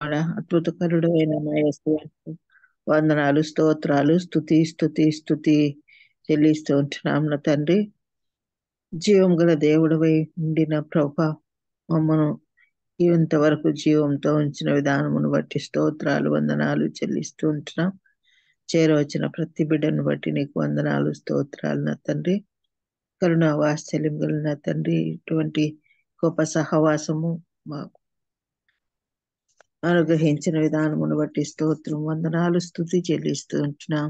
అద్భుతకరుడు అయిన మా యేసయ్యకు వందనాలు, స్తోత్రాలు, స్తుతి స్తుతి స్తుతి చెల్లిస్తూ ఉంటున్నాం నా తండ్రి. జీవం గల దేవుడవై ఉండిన ప్రభా, మమ్మను ఇంతవరకు జీవంతో ఉంచిన విధానమును బట్టి స్తోత్రాలు, వందనాలు చెల్లిస్తూ ఉంటున్నాం. చేరవచ్చిన ప్రతి బిడ్డను బట్టి నీకు వందనాలు, స్తోత్రాలు నా తండ్రి. కరుణ వాత్సల్యం గల నా తండ్రి, ఇటువంటి గొప్ప సహవాసము మాకు అనుగ్రహించిన విధానమును బట్టి స్తోత్రం, వందనాలు, స్తుతి చెల్లిస్తూ ఉంటున్నాం.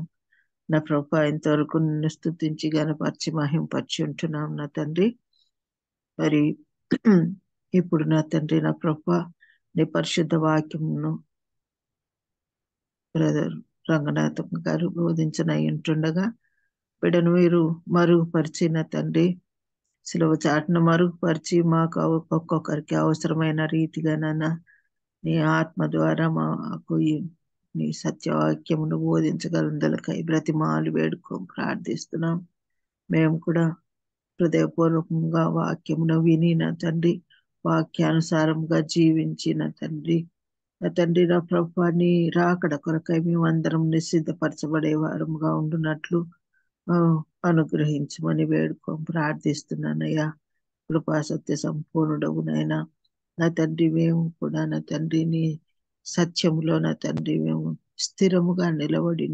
నా ప్రభా, ఇంతవరకు నిన్ను స్తుతించి గనపరిచి మహింపరిచి ఉంటున్నాం నా తండ్రి. మరి ఇప్పుడు నా తండ్రి, నా ప్రభా, నీ పరిశుద్ధ వాక్యమును బ్రదర్ రంగనాథం గారు బోధించనై ఉంటుండగా బిడ్డను మీరు మరుగుపరిచి నా తండ్రి, సిలువ చాటును మరుగుపరిచి మాకు ఒక్కొక్కరికి అవసరమైన రీతిగా నాన్న నీ ఆత్మ ద్వారా మాకు నీ సత్యవాక్యమును బోధించగలందరికై బ్రతిమాలు వేడుకోం ప్రార్థిస్తున్నాం. మేము కూడా హృదయపూర్వకంగా వాక్యమును విని నా తండ్రి, వాక్యానుసారంగా జీవించి నా తండ్రి, నా తండ్రి, నా ప్రభు నీ రాకడ కొరకై మేమందరం నిశ్చిద్ధపరచబడే వారముగా ఉండునట్లు ఆ, అనుగ్రహించమని వేడుకోం ప్రార్థిస్తున్నానయ్యా. కృపా సత్య సంపూర్ణుడవునైనా నా తండ్రి, మేము కూడా నా తండ్రి నీ సత్యములో నా తండ్రి మేము స్థిరముగా నిలబడి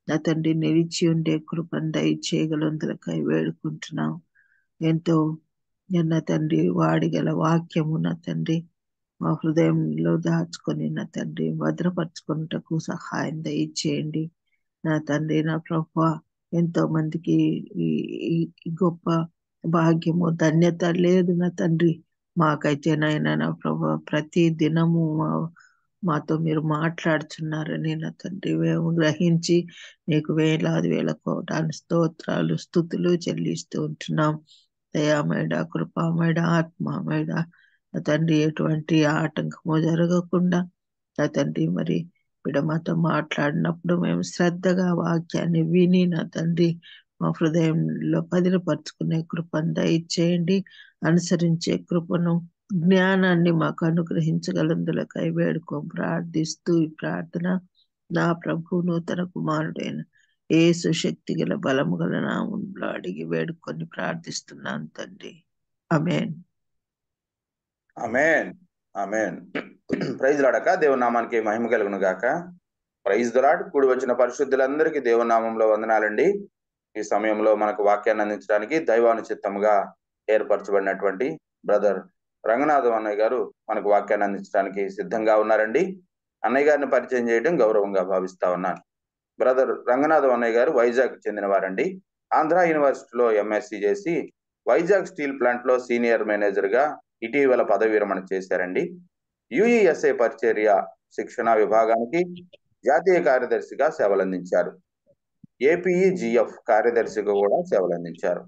నా తండ్రి నిలిచి ఉండే కృపను దయచేయగలందరికై వేడుకుంటున్నాం. ఎంతో నా తండ్రి వాడిగల వాక్యము నా తండ్రి మా హృదయంలో దాచుకొని నా తండ్రి భద్రపరచుకున్నటకు సహాయం దయచేయండి. నా తండ్రి, నా ప్రభు, ఎంతో మందికి ఈ ఈ గొప్ప భాగ్యము ధన్యత లేదు నా తండ్రి. మాకైతే నాయన నా ప్రభు ప్రతి దినము మాతో మీరు మాట్లాడుచున్నారని నా తండ్రి మేము గ్రహించి నీకు వేలాది వేల కోటాను స్తోత్రాలు, స్తుతులు చెల్లిస్తూ ఉంటున్నాం. దయామేడ, కృపామేడ, ఆత్మమేడ నా తండ్రి, ఎటువంటి ఆటంకము జరగకుండా నా తండ్రి మరి బిడ్డ మాతో మాట్లాడినప్పుడు మేము శ్రద్ధగా వాక్యాన్ని విని నా తండ్రి మా హృదయంలో పదిలపరుచుకునే కృపను దయచేయండి. అనుసరించే కృపను, జ్ఞానాన్ని మాకు అనుగ్రహించగలందులకై వేడుకో ప్రార్థిస్తూ ఈ ప్రార్థన నా ప్రభు నూతన కుమారుడైన యేసు శక్తి గల బలము గల నామంలో అడిగి వేడుకొని ప్రార్థిస్తున్నాను తండ్రి. ఆమేన్. ఆమేన్. ఆమేన్. ప్రైజ్ లాడక దేవుని నామానికి మహిమ కలుగును గాక. Praise the Lord. కూడి వచ్చిన పరిశుద్ధులందరికీ దేవుని నామంలో వందనాలండి. ఈ సమయంలో మనకు వాక్యాన్ని అందించడానికి దైవానుచిత్తముగా ఏర్పరచబడినటువంటి బ్రదర్ రంగనాథం అన్నయ్య గారు మనకు వాక్యాన్ని అందించడానికి సిద్ధంగా ఉన్నారండి. అన్నయ్య గారిని పరిచయం చేయడం గౌరవంగా భావిస్తా ఉన్నాను. బ్రదర్ రంగనాథం అన్నయ్య గారు వైజాగ్ చెందిన వారండి. ఆంధ్ర యూనివర్సిటీలో ఎంఎస్సి చేసి వైజాగ్ స్టీల్ ప్లాంట్ లో సీనియర్ మేనేజర్ గా ఇటీవల పదవి విరమణ చేశారండి. యుఈఎస్ఏ పరిచర్య శిక్షణ విభాగానికి జాతీయ కార్యదర్శిగా సేవలందించారు. ఏపీఈజిఎఫ్ కార్యదర్శిగా కూడా సేవలందించారు.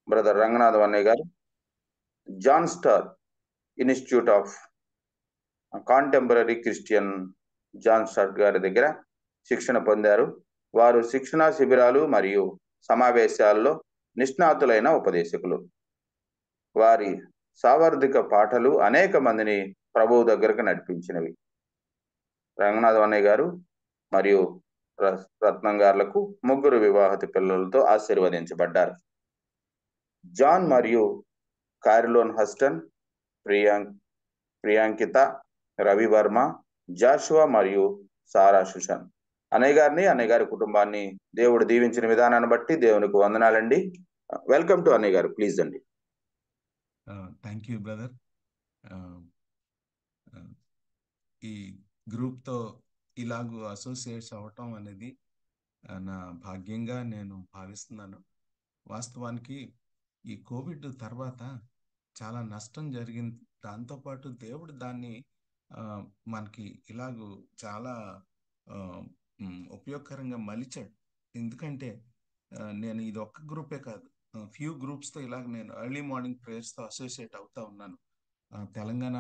బ్రదర్ రంగనాథం అన్నయ్య గారు John Star Institute of Contemporary Christian John Star గారి దగ్గర శిక్షణ పొందారు. వారు శిక్షణా శిబిరాలు మరియు సమావేశాల్లో నిష్ణాతులైన ఉపదేశకులు. వారి సావర్ధిక పాటలు అనేక మందిని ప్రభువు దగ్గరకు నడిపించినవి. రంగనాథం అన్నయ్య గారు మరియు రత్నం గారులకు ముగ్గురు వివాహిత పిల్లలతో ఆశీర్వదించబడ్డారు. జాన్ మరియు కారిలోన్ హస్టన్, ప్రియాంకిత, రవి వర్మ, జాషువా మరియు సారా సుషన్ అన్నయ్య గారిని, అన్నయ్య గారి కుటుంబాన్ని దేవుడు దీవించిన విధానాన్ని బట్టి దేవునికి వందనాలండి. వెల్కమ్ టు అన్నయ్య గారు, ప్లీజ్ అండి. Thank you brother. ఈ గ్రూప్తో ఇలాగూ అసోసియేట్స్ అవ్వటం అనేది నా భాగ్యంగా నేను భావిస్తున్నాను. వాస్తవానికి ఈ కోవిడ్ తర్వాత చాలా నష్టం జరిగింది. దాంతోపాటు దేవుడు దాన్ని మనకి ఇలాగూ చాలా ఉపయోగకరంగా మలిచాడు. ఎందుకంటే నేను ఇది ఒక్క గ్రూపే కాదు, ఫ్యూ గ్రూప్స్తో ఇలాగ నేను ఎర్లీ మార్నింగ్ ప్రేయర్స్తో అసోసియేట్ అవుతా ఉన్నాను. తెలంగాణ,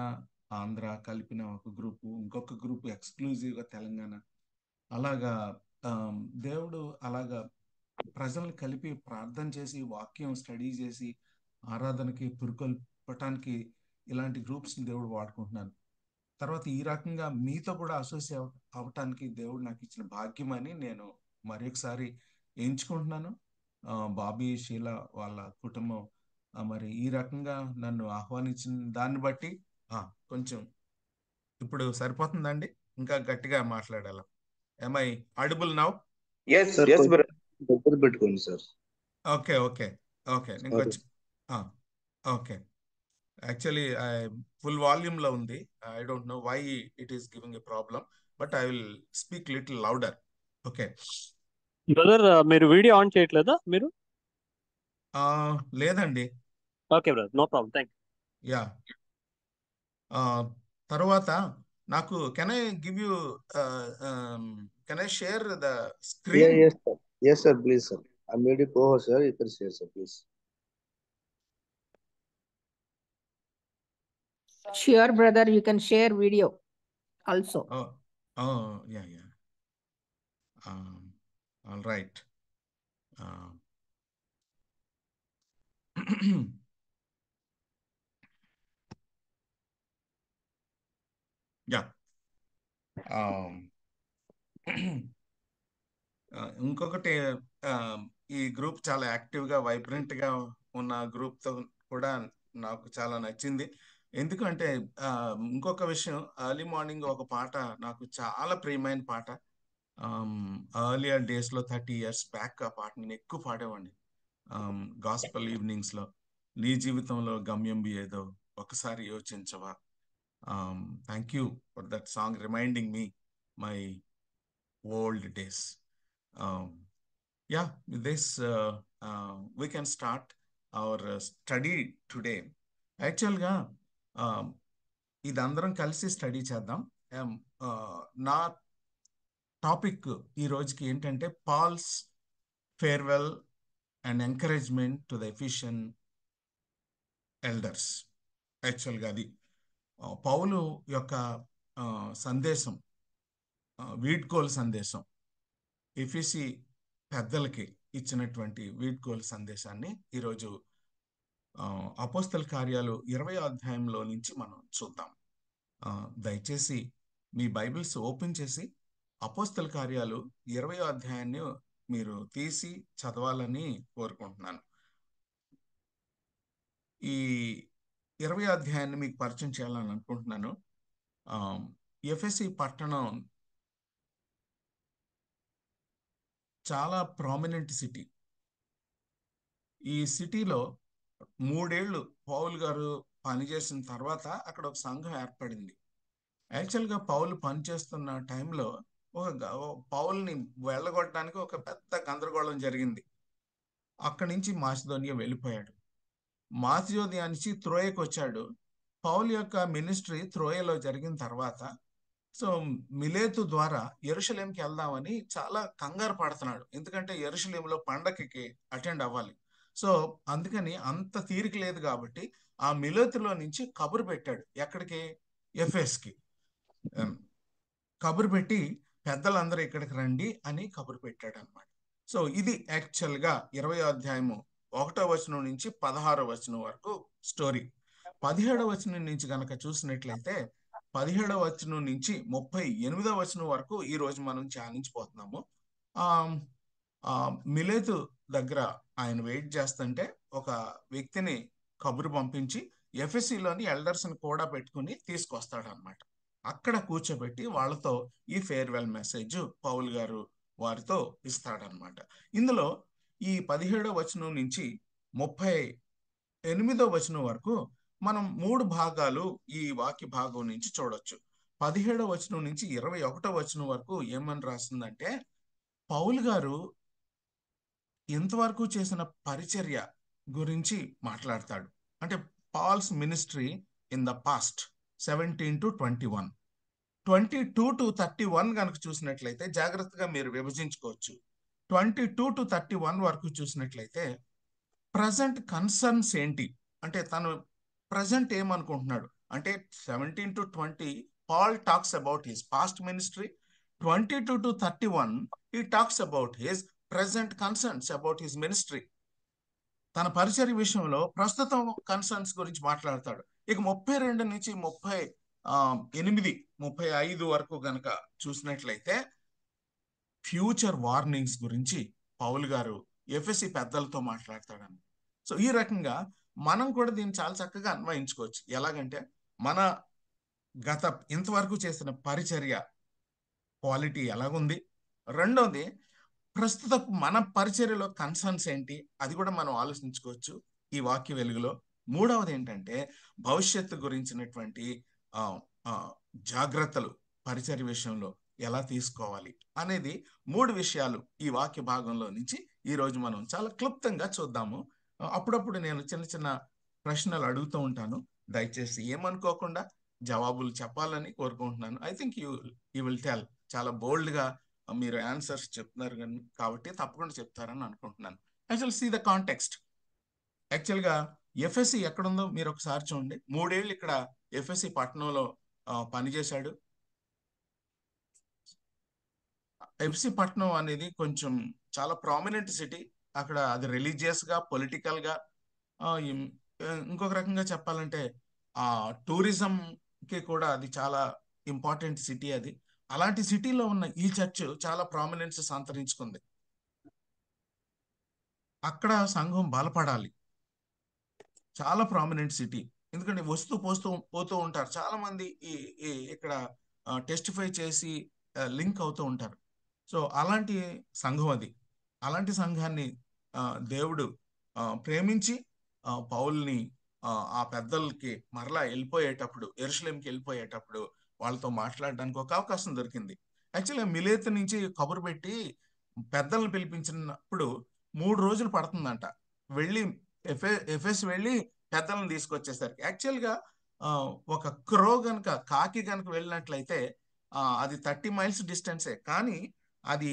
ఆంధ్ర కలిపిన ఒక గ్రూపు, ఇంకొక గ్రూపు ఎక్స్క్లూజివ్గా తెలంగాణ. అలాగా దేవుడు అలాగా ప్రజలను కలిపి ప్రార్థన చేసి వాక్యం స్టడీ చేసి ఆరాధనకి పురుకొల్పటానికి ఇలాంటి గ్రూప్స్ని దేవుడు వాడుకుంటున్నాను. తర్వాత ఈ రకంగా మీతో కూడా అసోసియేట్ అవటానికి దేవుడు నాకు ఇచ్చిన భాగ్యం అని నేను మరొకసారి ఎంచుకుంటున్నాను. బాబీ, షీలా వాళ్ళ కుటుంబం మరి ఈ రకంగా నన్ను ఆహ్వానించిన దాన్ని బట్టి కొంచెం ఇప్పుడు సరిపోతుందండి, ఇంకా గట్టిగా మాట్లాడాల? am I audible now? yes sir yes brother. దగ్గర పెట్టుకోండి సార్. ఓకే ఓకే ఓకే నేను కొంచెం ఓకే. యాక్చువల్లీ ఫుల్ వాల్యూమ్లో ఉంది. I don't know why it is giving a problem, but I will speak little louder. Okay brother, మీరు video on చేయట్లేదా మీరు? లేదండి. Okay brother, no problem, thank you. తర్వాత నాకు can I give you can I share the screen? Yes sir, please sir. I made it over sir. You can share sir, please. Sure, brother, you can share video also. Yeah. All right. Yeah. ఇంకొకటి, ఈ group చాలా యాక్టివ్గా వైబ్రెంట్గా ఉన్న గ్రూప్తో కూడా నాకు చాలా నచ్చింది. ఎందుకంటే ఇంకొక విషయం, ఎర్లీ మార్నింగ్ ఒక పాట నాకు చాలా ప్రియమైన పాట. ఎర్లియర్ డేస్లో 30 years బ్యాక్ ఆ పాట నేను ఎక్కువ పాడేవాడిని గాస్పల్ ఈవినింగ్స్లో. నీ జీవితంలో గమ్యం ఏదో ఒకసారి యోచించవా. Thank you for that song reminding me my old days. Yeah, with this we can start our study today. యాక్చువల్గా ఇది అందరం కలిసి స్టడీ చేద్దాం. నా టాపిక్ ఈ రోజుకి ఏంటంటే Paul's farewell and encouragement to the Ephesian elders. యాక్చువల్గా అది పౌలు యొక్క సందేశం, వీడ్కోలు సందేశం, ఎఫెసీ పెద్దలకి ఇచ్చినటువంటి వీడ్కోలు సందేశాన్ని ఈరోజు అపోస్తల కార్యాలు 20వ అధ్యాయంలో నుంచి మనం చూద్దాం. దయచేసి మీ బైబిల్స్ ఓపెన్ చేసి అపోస్తల కార్యాలు 20వ అధ్యాయాన్ని మీరు తీసి చదవాలని కోరుకుంటున్నాను. ఈ 20వ అధ్యాయాన్ని మీకు పరిచయం చేయాలని అనుకుంటున్నాను. ఎఫెసీ పట్టణం చాలా ప్రామినెంట్ సిటీ. ఈ సిటీలో 3 ఏళ్ళు పౌలు గారు పనిచేసిన తర్వాత అక్కడ ఒక సంఘం ఏర్పడింది. యాక్చువల్గా పౌలు పనిచేస్తున్న టైంలో పౌల్ని వెళ్ళగొట్టడానికి ఒక పెద్ద గందరగోళం జరిగింది. అక్కడి నుంచి మాసిదోనియా వెళ్ళిపోయాడు. మాసిదోనియా నుంచి త్రోయకు వచ్చాడు. పౌలు యొక్క మినిస్ట్రీ త్రోయలో జరిగిన తర్వాత సో మిలేతు ద్వారా యెరూషలేంకి వెళ్దామని చాలా కంగారు పడుతున్నాడు. ఎందుకంటే యెరూషలేంలో పండగకి అటెండ్ అవ్వాలి. సో అందుకని అంత తీరిక లేదు కాబట్టి ఆ మిలేతులో నుంచి కబురు పెట్టాడు. ఎక్కడికి? ఎఫెస్కి కబురు పెట్టి పెద్దలందరూ ఇక్కడికి రండి అని కబురు పెట్టాడు అనమాట. సో ఇది యాక్చువల్గా 20వ అధ్యాయము 1వ వచనం నుంచి 16వ వచనం వరకు స్టోరీ. 17వ వచనం నుంచి కనుక చూసినట్లయితే 17వ వచనం నుంచి 38వ వచనం వరకు ఈ రోజు మనం ధ్యానించిపోతున్నాము. మిలేతు దగ్గర ఆయన వెయిట్ చేస్తుంటే ఒక వ్యక్తిని కబురు పంపించి ఎఫెసీలోని ఎల్డర్స్ని కూడా పెట్టుకుని తీసుకొస్తాడు అనమాట. అక్కడ కూర్చోబెట్టి వాళ్ళతో ఈ ఫేర్వెల్ మెసేజ్ పౌల్ గారు వారితో ఇస్తాడనమాట. ఇందులో ఈ 17వ వచనం నుంచి 38వ వచనం వరకు మనం 3 భాగాలు ఈ వాక్య భాగం నుంచి చూడొచ్చు. 17వ వచనం నుంచి 21వ వచనం వరకు ఏమని రాసిందంటే, పౌల్ గారు ఇంతవరకు చేసిన పరిచర్య గురించి మాట్లాడతాడు. అంటే Paul's ministry in the past 17 to 21, 22 to 31 కనుక చూసినట్లయితే జాగ్రత్తగా మీరు విభజించుకోవచ్చు. 22 to 31 వరకు చూసినట్లయితే ప్రజెంట్ కన్సర్న్స్ ఏంటి అంటే తను ప్రజెంట్ ఏమనుకుంటున్నాడు అంటే 17 to 20 Paul talks about his past ministry. 22 to 31 he talks about his present concerns about his ministry. తన పరిచర్య విషయంలో ప్రస్తుతం కన్సర్న్స్ గురించి మాట్లాడతాడు. ఇక 32 నుంచి 8:35 వరకు గనక చూసినట్లయితే ఫ్యూచర్ వార్నింగ్స్ గురించి పౌలు గారు ఎఫ్ఎస్సి పెద్దలతో మాట్లాడతాడని. సో ఈ రకంగా మనం కూడా దీన్ని చాలా చక్కగా అన్వయించుకోవచ్చు. ఎలాగంటే మన గత ఇంతవరకు చేసిన పరిచర్య క్వాలిటీ ఎలాగుంది, రెండోది ప్రస్తుత మన పరిచర్యలో కన్సర్న్స్ ఏంటి, అది కూడా మనం ఆలోచించుకోవచ్చు ఈ వాక్య వెలుగులో. మూడవది ఏంటంటే భవిష్యత్తు గురించినటువంటి ఆ, ఆ, జాగ్రత్తలు పరిచర్య విషయంలో ఎలా తీసుకోవాలి అనేది 3 విషయాలు ఈ వాక్య భాగంలో నుంచి ఈరోజు మనం చాలా క్లుప్తంగా చూద్దాము. అప్పుడప్పుడు నేను చిన్న చిన్న ప్రశ్నలు అడుగుతూ ఉంటాను, దయచేసి ఏమనుకోకుండా జవాబులు చెప్పాలని కోరుకుంటున్నాను. I think you will tell. చాలా బోల్డ్గా మీరు ఆన్సర్స్ చెప్తున్నారు కాబట్టి తప్పకుండా చెప్తారని అనుకుంటున్నాను. Actual see the context. యాక్చువల్గా ఎఫ్ఎస్సి ఎక్కడుందో మీరు ఒకసారి చూడండి. 3 ఏళ్ళు ఇక్కడ ఎఫ్ఎస్సి పట్టణంలో పనిచేశాడు. ఎఫ్సి పట్నం అనేది కొంచెం చాలా ప్రామినెంట్ సిటీ. అక్కడ అది రిలీజియస్గా, పొలిటికల్గా, ఇంకొక రకంగా చెప్పాలంటే టూరిజంకి కూడా అది చాలా ఇంపార్టెంట్ సిటీ. అది అలాంటి సిటీలో ఉన్న ఈ చర్చ్ చాలా ప్రామినెన్స్ సంతరించుకుంది. అక్కడ సంఘం బలపడాలి. చాలా ప్రామినెంట్ సిటీ. ఎందుకంటే పోతూ ఉంటారు చాలా మంది ఇక్కడ టెస్టిఫై చేసి లింక్ అవుతూ ఉంటారు. సో అలాంటి సంఘం అది. అలాంటి సంఘాన్ని దేవుడు ప్రేమించి పౌల్ని ఆ పెద్దలకి మరలా యెరూషలేంకి వెళ్ళిపోయేటప్పుడు వాళ్ళతో మాట్లాడడానికి ఒక అవకాశం దొరికింది. యాక్చువల్గా మిలేతు నుంచి కబురు పెట్టి పెద్దలను పిలిపించినప్పుడు 3 రోజులు పడుతుందంట. వెళ్ళి ఎఫెస్ వెళ్ళి పెద్దలను తీసుకొచ్చేసరికి. యాక్చువల్గా ఒక క్రో గనక, కాకి గనక వెళ్ళినట్లయితే అది 30 మైల్స్ డిస్టెన్సే, కానీ అది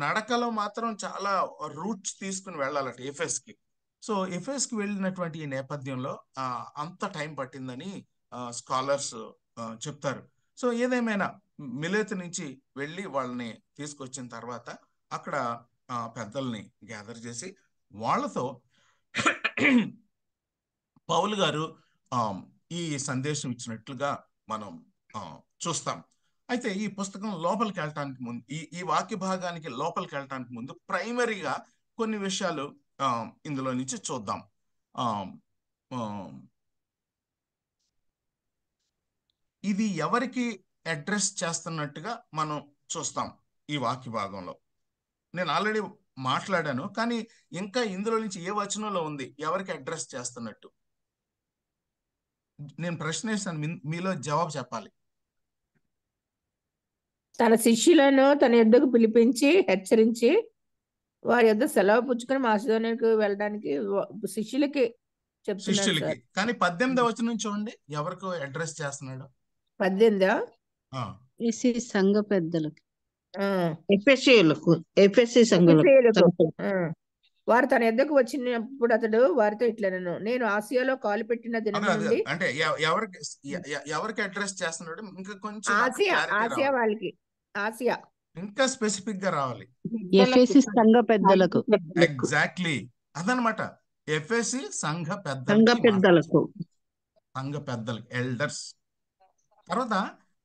నడకలో మాత్రం చాలా రూట్స్ తీసుకుని వెళ్ళాలట ఎఫెస్కి. సో ఎఫెస్కి వెళ్ళినటువంటి ఈ నేపథ్యంలో అంత టైం పట్టిందని స్కాలర్స్ చెప్తారు. సో ఏదేమైనా మిలేతు నుంచి వెళ్ళి వాళ్ళని తీసుకొచ్చిన తర్వాత అక్కడ పెద్దల్ని గ్యాదర్ చేసి వాళ్ళతో పౌలు గారు ఈ సందేశం ఇచ్చినట్లుగా మనం చూస్తాం. అయితే ఈ పుస్తకం లోపలికి వెళ్ళటానికి ముందు, ఈ వాక్య భాగానికి లోపలికి వెళ్ళటానికి ముందు ప్రైమరీగా కొన్ని విషయాలు ఇందులో నుంచి చూద్దాం. ఇది ఎవరికి అడ్రస్ చేస్తున్నట్టుగా మనం చూస్తాం ఈ వాక్య భాగంలో. నేను ఆల్రెడీ మాట్లాడాను, కానీ ఇంకా ఇందులో నుంచి ఏ వచనంలో ఉంది ఎవరికి అడ్రస్ చేస్తున్నట్టు? నేను ప్రశ్న వేస్తాను, మీలో జవాబు చెప్పాలి. తన శిష్యులను తన యొద్దకు పిలిపించి హెచ్చరించి వారి యొద్ద సెలవు పుచ్చుకొని మాసిదోనియాకు వెళ్ళడానికి శిష్యులకి చెప్తున్నాడు శిష్యులకి. సార్. కానీ 18వ వచనం చూడండి, ఎవరికి అడ్రస్ చేస్తున్నాడు? 18 సంఘ పెద్దలకి, ఎఫెసీ సంఘాలకు. వారు తన యొద్దకు వచ్చినప్పుడు అతడు వారితో ఇట్లనెను, నేను ఆసియాలో కాలు పెట్టిన దినం నుండి. అంటే ఎవరికి అడ్రస్ చేస్తున్నాడు? ఇంకా కొంచెం ఆసియా వాళ్ళకి, ఆసియా ఇంకా స్పెసిఫిక్ గా రావాలి. ఎఫెసీ సంఘ పెద్దలకు. ఎగ్జాక్ట్లీ అదనమాట. ఎఫెసీ సంఘ పెద్దలకు, ఎల్డర్స్. తర్వాత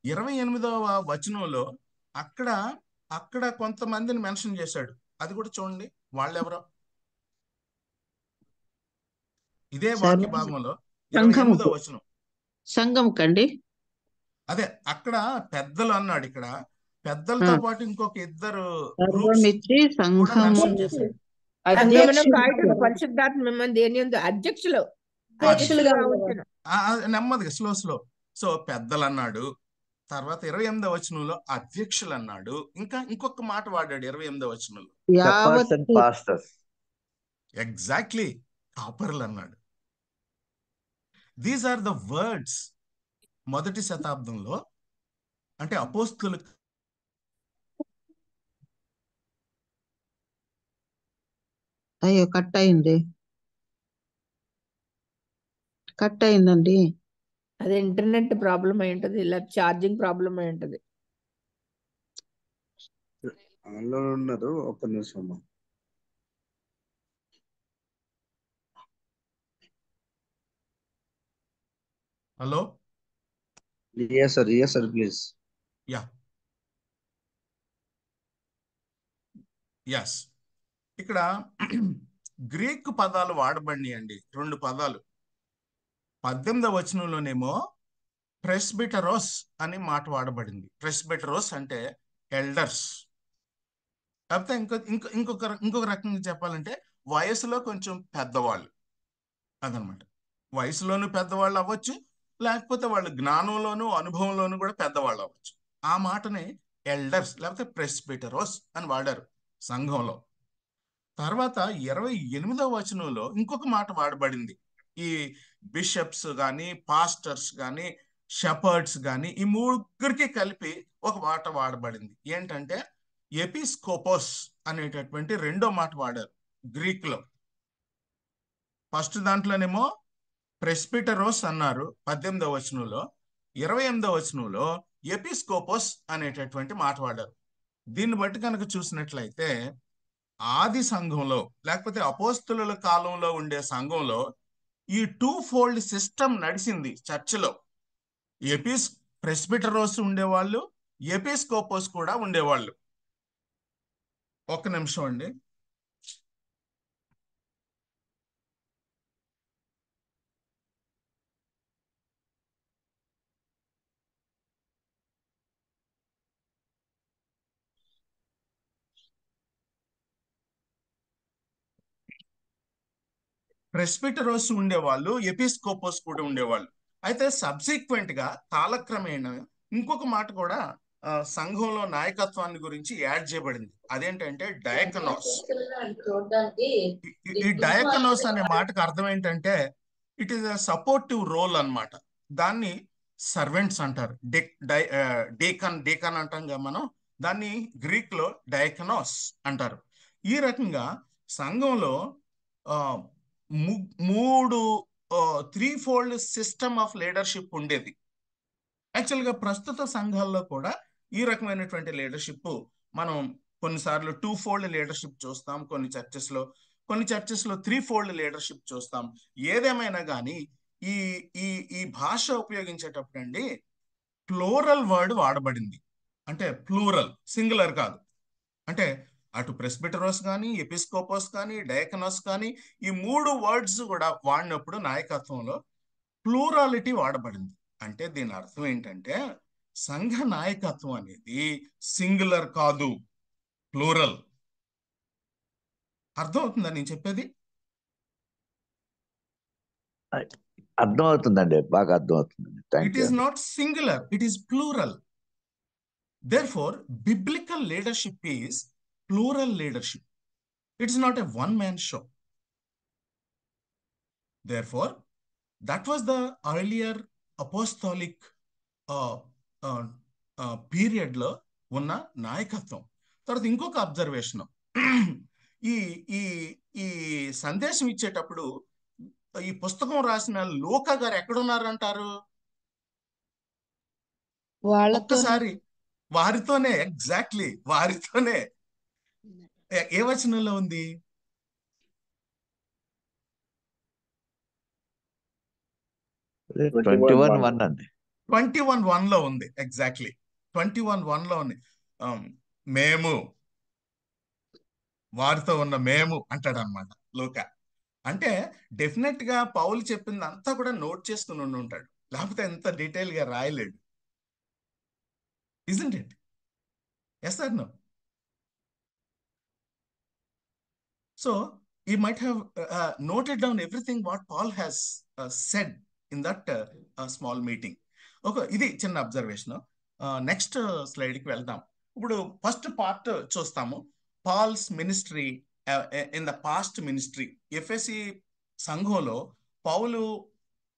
28వ వచనంలో అక్కడ కొంతమందిని మెన్షన్ చేశాడు. అది కూడా చూడండి, వాళ్ళెవరో. ఇదే వాక్య భాగంలో 28వ వచనం సంఘం కండి. అదే అక్కడ పెద్దలు అన్నాడు. ఇక్కడ పెద్దలతో పాటు ఇంకొక 2 పరిశుద్ధాత్మ మిమ్మల్ని దేని యందు అధ్యక్షులు. నెమ్మదిగా స్లో. సో పెద్దలు అన్నాడు. తర్వాత 28వ వచనంలో అధ్యక్షులు అన్నాడు. ఇంకొక మాట వాడాడు 28వ వచనంలో, ఎగ్జాక్ట్లీ కాపర్లు అన్నాడు. దీస్ ఆర్ ద వర్డ్స్ మొదటి శతాబ్దంలో, అంటే అపోస్తులు. అయ్యో కట్ అయిందండి. అదే ఇంటర్నెట్ ప్రాబ్లం అయి ఉంటది, ఇలా ఛార్జింగ్ ప్రాబ్లం అయి ఉంటది. ఉన్నారు, ఒక్క నిమిషం. Hello Yes, sir. Yes, sir. Please. Ya yes. ఇక్కడ గ్రీక్ పదాలు వాడబడినాయండి, 2 పదాలు. 18వ వచనంలోనేమో ప్రెస్బిటరోస్ అని మాట వాడబడింది. ప్రెస్బిటరోస్ అంటే ఎల్డర్స్, లేకపోతే ఇంకొక రకంగా చెప్పాలంటే వయసులో కొంచెం పెద్దవాళ్ళు అదనమాట. వయసులోనూ పెద్దవాళ్ళు అవ్వచ్చు, లేకపోతే వాళ్ళు జ్ఞానంలోనూ అనుభవంలోనూ కూడా పెద్దవాళ్ళు అవ్వచ్చు. ఆ మాటని ఎల్డర్స్ లేకపోతే ప్రెస్బిటరోస్ అని వాడారు సంఘంలో. తర్వాత 28వ వచనంలో ఇంకొక మాట వాడబడింది. ఈ బిషప్స్ కానీ, పాస్టర్స్ కానీ, షెపర్డ్స్ కానీ, ఈ ముగ్గురికి కలిపి ఒక మాట వాడబడింది. ఏంటంటే ఎపిస్కోపోస్ అనేటటువంటి 2వ మాట వాడారు గ్రీక్ లో. ఫస్ట్ దాంట్లోనేమో ప్రెస్బిటరోస్ అన్నారు 18వ వచనంలో. 28వ వచనంలో ఎపిస్కోపోస్ అనేటటువంటి మాట వాడారు. దీన్ని బట్టి కనుక చూసినట్లయితే ఆది సంఘంలో లేకపోతే అపోస్తుల కాలంలో ఉండే సంఘంలో ఈ 2 ఫోల్డ్ సిస్టమ్ నడిచింది చర్చిలో. ప్రెస్బిటరోస్ ఉండేవాళ్ళు, ఎపిస్కోపోస్ కూడా ఉండేవాళ్ళు. ఒక్క నిమిషం అండి. ప్రెస్బిటరోస్ ఉండేవాళ్ళు, ఎపిస్కోపోస్ కూడా ఉండేవాళ్ళు. అయితే సబ్సిక్వెంట్ గా కాలక్రమేణా ఇంకొక మాట కూడా సంఘంలో నాయకత్వాన్ని గురించి యాడ్ చేయబడింది. అదేంటంటే డయాకనోస్. ఈ డయాకనోస్ అనే మాటకు అర్థం ఏంటంటే it is a supportive role అన్నమాట. దాన్ని సర్వెంట్స్ అంటారు. డేకన్ అంటాం కదా మనం, దాన్ని గ్రీక్ లో డయాకనోస్ అంటారు. ఈ రకంగా సంఘంలో 3 ఫోల్డ్ సిస్టమ్ ఆఫ్ లీడర్షిప్ ఉండేది. యాక్చువల్గా ప్రస్తుత సంఘాల్లో కూడా ఈ రకమైనటువంటి లీడర్షిప్ మనం కొన్నిసార్లు 2 ఫోల్డ్ లీడర్షిప్ చూస్తాం, కొన్ని చర్చెస్ లో 3 ఫోల్డ్ లీడర్షిప్ చూస్తాం. ఏదేమైనా కానీ ఈ ఈ ఈ భాష ఉపయోగించేటప్పుడు అండి ప్లూరల్ వర్డ్ వాడబడింది. అంటే ప్లూరల్, సింగులర్ కాదు. అంటే అటు ప్రెస్బిటరోస్ కానీ, ఎపిస్కోపోస్ కానీ, డయాకనోస్ కానీ, ఈ 3 వర్డ్స్ కూడా వాడినప్పుడు నాయకత్వంలో ప్లూరాలిటీ వాడబడింది. అంటే దీని అర్థం ఏంటంటే సంఘ నాయకత్వం అనేది సింగులర్ కాదు, ప్లూరల్. అర్థం అవుతుందా నేను చెప్పేది? అర్థం అవుతుందండి, బాగా అర్థం అవుతుందండి. It is not singular, it is plural. Therefore, biblical leadership is plural leadership. It is not a one-man show. Therefore, that was the earlier apostolic period లో ఉన్న నాయకత్వం. తర్వాత ఇంకొక అబ్జర్వేషన్, ఈ ఈ ఈ సందేశం ఇచ్చేటప్పుడు ఈ పుస్తకం రాసిన లూకా గారు ఎక్కడున్నారంటారు? ఒక్కసారి వారితోనే, ఎగ్జాక్ట్లీ వారితోనే. ఏ వచనంలో ఉంది? 21:1 అండి. 21:1 లో ఉంది. ఎగ్జాక్ట్లీ 21:1 లో ఉంది. మేము, వారితో ఉన్న మేము అంటాడు అనమాట లూకా. అంటే డెఫినెట్ గా పౌలు చెప్పింది అంతా కూడా నోట్ చేసుకుని ఉంటాడు, లేకపోతే ఎంత డీటెయిల్ గా రాయలేడు. Isn't it? Yes or no? So he might have noted down everything what Paul has said in that small meeting. Okay, ఇది చిన్న అబ్జర్వేషన్. నెక్స్ట్ స్లైడ్కి వెళ్దాం. ఇప్పుడు ఫస్ట్ పార్ట్ చూస్తాము, Paul's ministry in the past ministry. ఎఫెసీ సంఘంలో పౌలు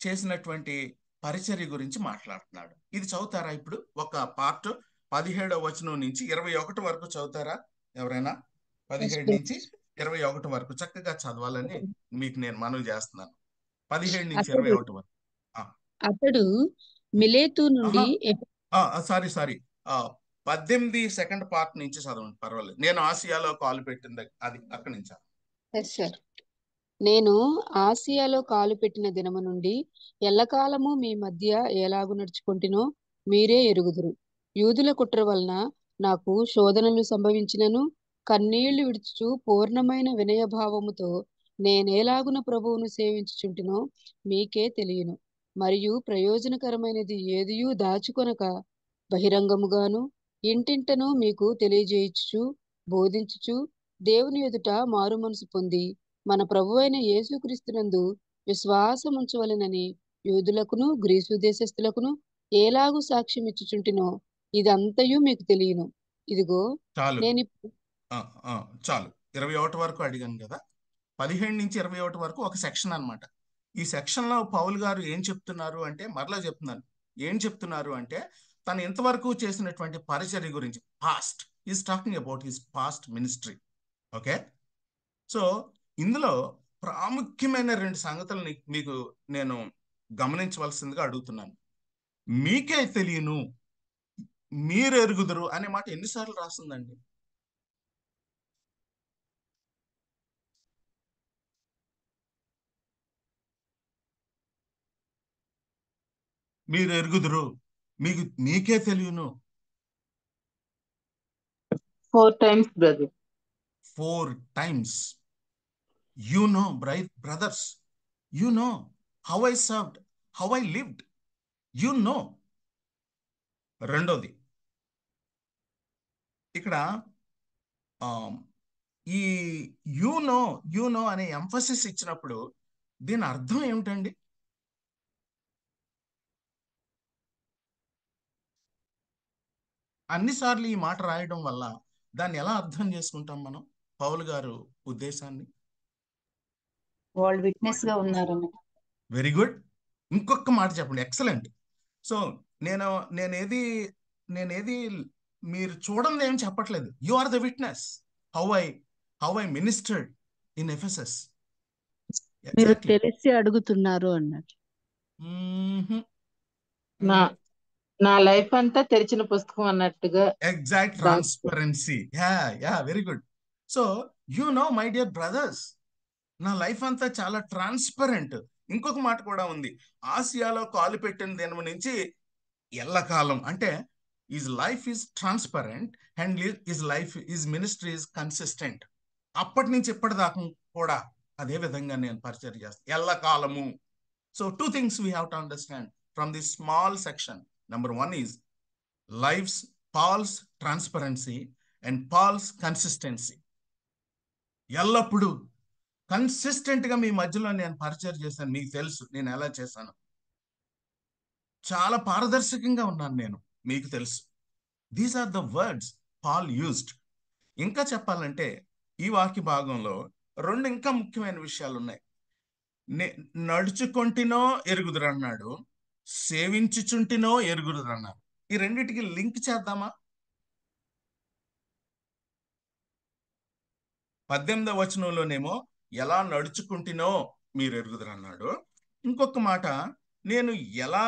చేసినటువంటి పరిచర్య గురించి మాట్లాడుతున్నాడు. ఇది చదువుతారా ఇప్పుడు? ఒక పార్ట్ 17వ వచనం నుంచి 21 వరకు చదువుతారా ఎవరైనా? 17 నుంచి 21 వరకు చక్కగా చదవాలని మీకు నేను మనవి చేస్తున్నాను. 17 నుంచి 21 వరకు. అతడు మిలేతు నుండి సారీ 18 సెకండ్ పార్ట్ నుంచి చదవండి, పర్వాలేదు. నేను ఆసియాలో కాలు పెట్టింది అది అక్కడి నుంచి. నేను ఆసియాలో కాలు పెట్టిన దినము నుండి ఎల్లకాలము మీ మధ్య ఎలాగు నడుచుకుంటునో మీరే ఎరుగుదురు. యూదుల కుట్ర వలన నాకు శోధనలు సంభవించినను కన్నీళ్లు విడుచుచు పూర్ణమైన వినయభావముతో నేనేలాగున ప్రభువును సేవించుచుంటినో మీకే తెలియను. మరియు ప్రయోజనకరమైనది ఏదియూ దాచుకొనక బహిరంగముగాను ఇంటింటను మీకు తెలియజేయుచు బోధించుచు దేవుని ఎదుట మారు మనసు పొంది మన ప్రభువైన యేసుక్రీస్తునందు విశ్వాసముంచవలెనని యూదులకును గ్రీసు దేశస్థులకును ఏలాగు సాక్ష్యం ఇచ్చుచుంటినో ఇదంతయు మీకు తెలియను. ఇదిగో చాలు నేను చాలు 21 వరకు అడిగాను కదా. 15 నుంచి 21 వరకు ఒక సెక్షన్ అన్నమాట. ఈ సెక్షన్ లో పౌలు గారు ఏం చెప్తున్నారు అంటే, మరలా చెప్తున్నాను, ఏం చెప్తున్నారు అంటే తను ఇంతవరకు చేసినటువంటి పరిచర్య గురించి, past is talking about his past ministry. Okay, so ఇందులో ప్రాముఖ్యమైన 2 సంగతులని మీకు నేను గమనించవలసిందిగా అడుగుతున్నాను. మీకే తెలియను, మీరు ఎరుగుదురు అనే మాట ఎన్నిసార్లు రాస్తుందండి? మీరు ఎరుగుదురు, మీకే తెలియను. 4 times, brother. 4 times. You know, brothers, you know how I served, how I lived. You know. రెండోది, ఇక్కడ ఈ యు నో అనే ఎంఫసిస్ ఇచ్చినప్పుడు దీని అర్థం ఏమిటండి? అన్నిసార్లు ఈ మాట రాయడం వల్ల దాన్ని ఎలా అర్థం చేసుకుంటాం మనం, పౌలు గారు ఉద్దేశాన్ని? వాళ్ళు విట్నెస్ గా ఉన్నారని. Very good. ఇంకొక మాట చెప్పండి, ఎక్సలెంట్. సో నేనేది మీరు చూడండి ఏం చెప్పట్లేదు. You are the witness how I ministered in Ephesus. మీరు తెలిసి అడుగుతున్నారు అన్నట్టు. నా లైఫ్ అంతా తెరిచిన పుస్తకం అన్నట్టుగా. Exact transparency. Yeah very good. So you know my dear brothers, నా లైఫ్ అంతా చాలా ట్రాన్స్పరెంట్. ఇంకొక మాట కూడా ఉంది, ఆసియాలో కాలు పెట్టిన దినం నుంచి ఎల్లకాలం, అంటే his life is transparent and his ministry is consistent. అప్పటి నుంచి ఇప్పటిదాకా కూడా అదే విధంగా నేను పరిచయం చేస్తాను, ఎల్లకాలము. So 2 things we have to understand from this small section. Number 1 is Paul's transparency and Paul's consistency. ఎల్లప్పుడు కన్సిస్టెంట్ గా మీ మధ్యలో నేను పరిచయం చేశాను. మీకు తెలుసు నేను ఎలా చేశాను. చాలా పారదర్శకంగా ఉన్నాను నేను, మీకు తెలుసు. These are the words Paul used. ఇంకా చెప్పాలంటే ఈ వాక్య భాగంలో 2 ఇంకా ముఖ్యమైన విషయాలు ఉన్నాయి. నడుచుకొంటినో ఎరుగుదురు అన్నాడు, సేవించుచుంటినో ఎరుగుదురు అన్నాడు. ఈ రెండింటికి లింక్ చేద్దామా? 18వ వచనంలోనేమో ఎలా నడుచుకుంటునో మీరు ఎరుగుదురు అన్నాడు. ఇంకొక మాట, నేను ఎలా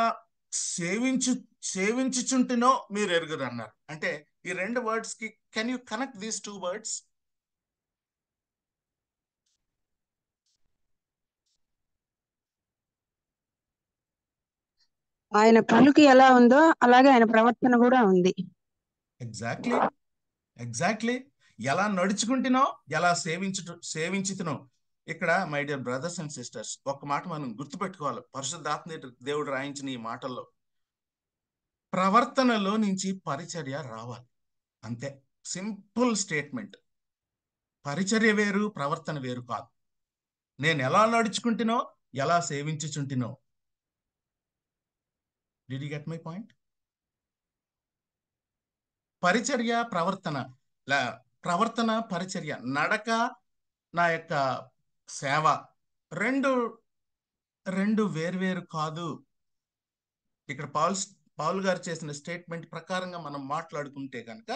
సేవించుచుంటునో మీరు ఎరుగుదురు అన్నారు. అంటే ఈ 2 వర్డ్స్ కి can you connect these 2 words? ఆయన పలుకు ఎలా ఉందో అలాగే ఆయన ప్రవర్తన కూడా ఉంది. ఎగ్జాక్ట్లీ. ఎలా నడుచుకుంటునో, ఎలా సేవించుతునో. ఇక్కడ my dear brothers and sisters, ఒక మాట మనం గుర్తుపెట్టుకోవాలి. పరిశుద్ధాత్మ దేవుడు రాయించిన ఈ మాటల్లో ప్రవర్తనలో నుంచి పరిచర్య రావాలి. అంతే, సింపుల్ స్టేట్మెంట్. పరిచర్య వేరు, ప్రవర్తన వేరు కాదు. నేను ఎలా నడుచుకుంటునో, ఎలా సేవించుచుంటునో. Did you get my point? పరిచర్య ప్రవర్తన పరిచర్య, నడక నా యొక్క సేవ, రెండు వేర్వేరు కాదు. ఇక్కడ పౌలు గారు చేసిన స్టేట్మెంట్ ప్రకారంగా మనం మాట్లాడుకుంటే కనుక,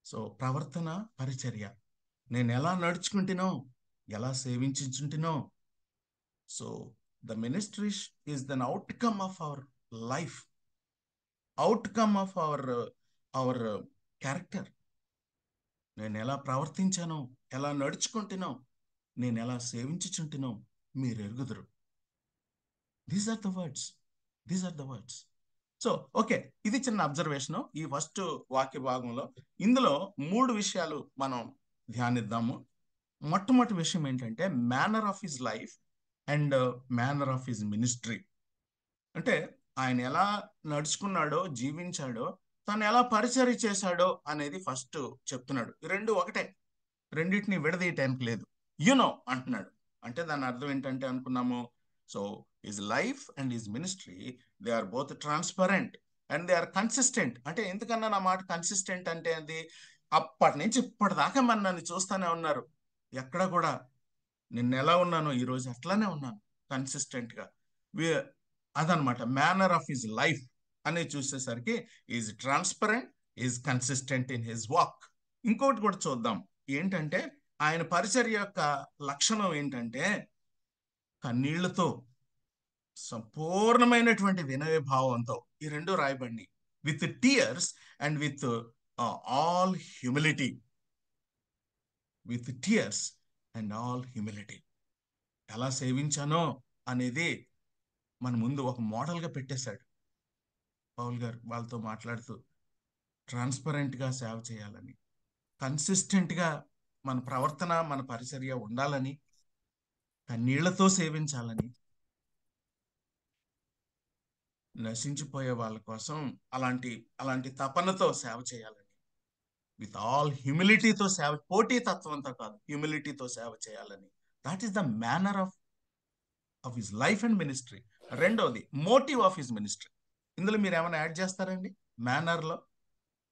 సో ప్రవర్తన పరిచర్య, నేను ఎలా నడుచుకుంటునో, ఎలా సేవించుంటునో. So the ministry is then outcome of our life, outcome of our character. నేను ఎలా ప్రవర్తించానో, ఎలా నడుచుకుంటునో, నేను ఎలా సేవించుచుంటునో మీరు ఎరుగుదురు. These are the words. So okay, ఇది చిన్న అబ్జర్వేషన్ ఈ ఫస్ట్ వాక్య భాగంలో. ఇందులో 3 విషయాలు మనం ధ్యానిద్దాము. మొట్టమొదటి విషయం ఏంటంటే manner of his life and manner of his ministry. అంటే ఆయన ఎలా నడుచుకున్నాడో, జీవించాడో, తను ఎలా పరిచర్య చేశాడో అనేది ఫస్ట్ చెప్తున్నాడు. ఈ రెండు ఒకటే, రెండింటిని విడదీయటానికి లేదు. యునో అంటున్నాడు. అంటే దాని అర్థం ఏంటంటే అనుకున్నాము, so his life and his ministry, they are both transparent and they are consistent. అంటే ఎందుకన్నా నా మాట కన్సిస్టెంట్ అంటే అది అప్పటి నుంచి ఇప్పటిదాకా మన నన్ను చూస్తూనే ఉన్నారు. ఎక్కడ కూడా నిన్న ఎలా ఉన్నానో ఈరోజు అట్లానే ఉన్నాను కన్సిస్టెంట్ గా. అదనమాట మేనర్ ఆఫ్ హిజ్ లైఫ్ అనేది చూసేసరికి is transparent, is consistent in his walk. ఇంకోటి కూడా చూద్దాం ఏంటంటే ఆయన పరిచర్య యొక్క లక్షణం ఏంటంటే కన్నీళ్లతో, సంపూర్ణమైనటువంటి వినయభావంతో, ఈ రెండు రాయబడి with tears and with all humility. With tears and all humility. ఎలా సేవించానో అనేది మన ముందు ఒక మోడల్గా పెట్టేశాడు పౌల్ గారు వాళ్ళతో మాట్లాడుతూ. ట్రాన్స్పరెంట్గా సేవ చేయాలని, కన్సిస్టెంట్గా మన ప్రవర్తన, మన పరిచర్య ఉండాలని, కన్నీళ్లతో సేవించాలని, నశించిపోయే వాళ్ళ కోసం అలాంటి తపనతో సేవ చేయాలని, విత్ ఆల్ హ్యూమిలిటీతో సేవ, పోటీ తత్వంతో కాదు, హ్యూమిలిటీతో సేవ చేయాలని. That is the manner of his life and ministry. రెండోది మోటివ్ ఆఫ్ హిజ్ మినిస్ట్రీ. ఇందులో మీరు ఏమైనా యాడ్ చేస్తారండి? మేనర్లో,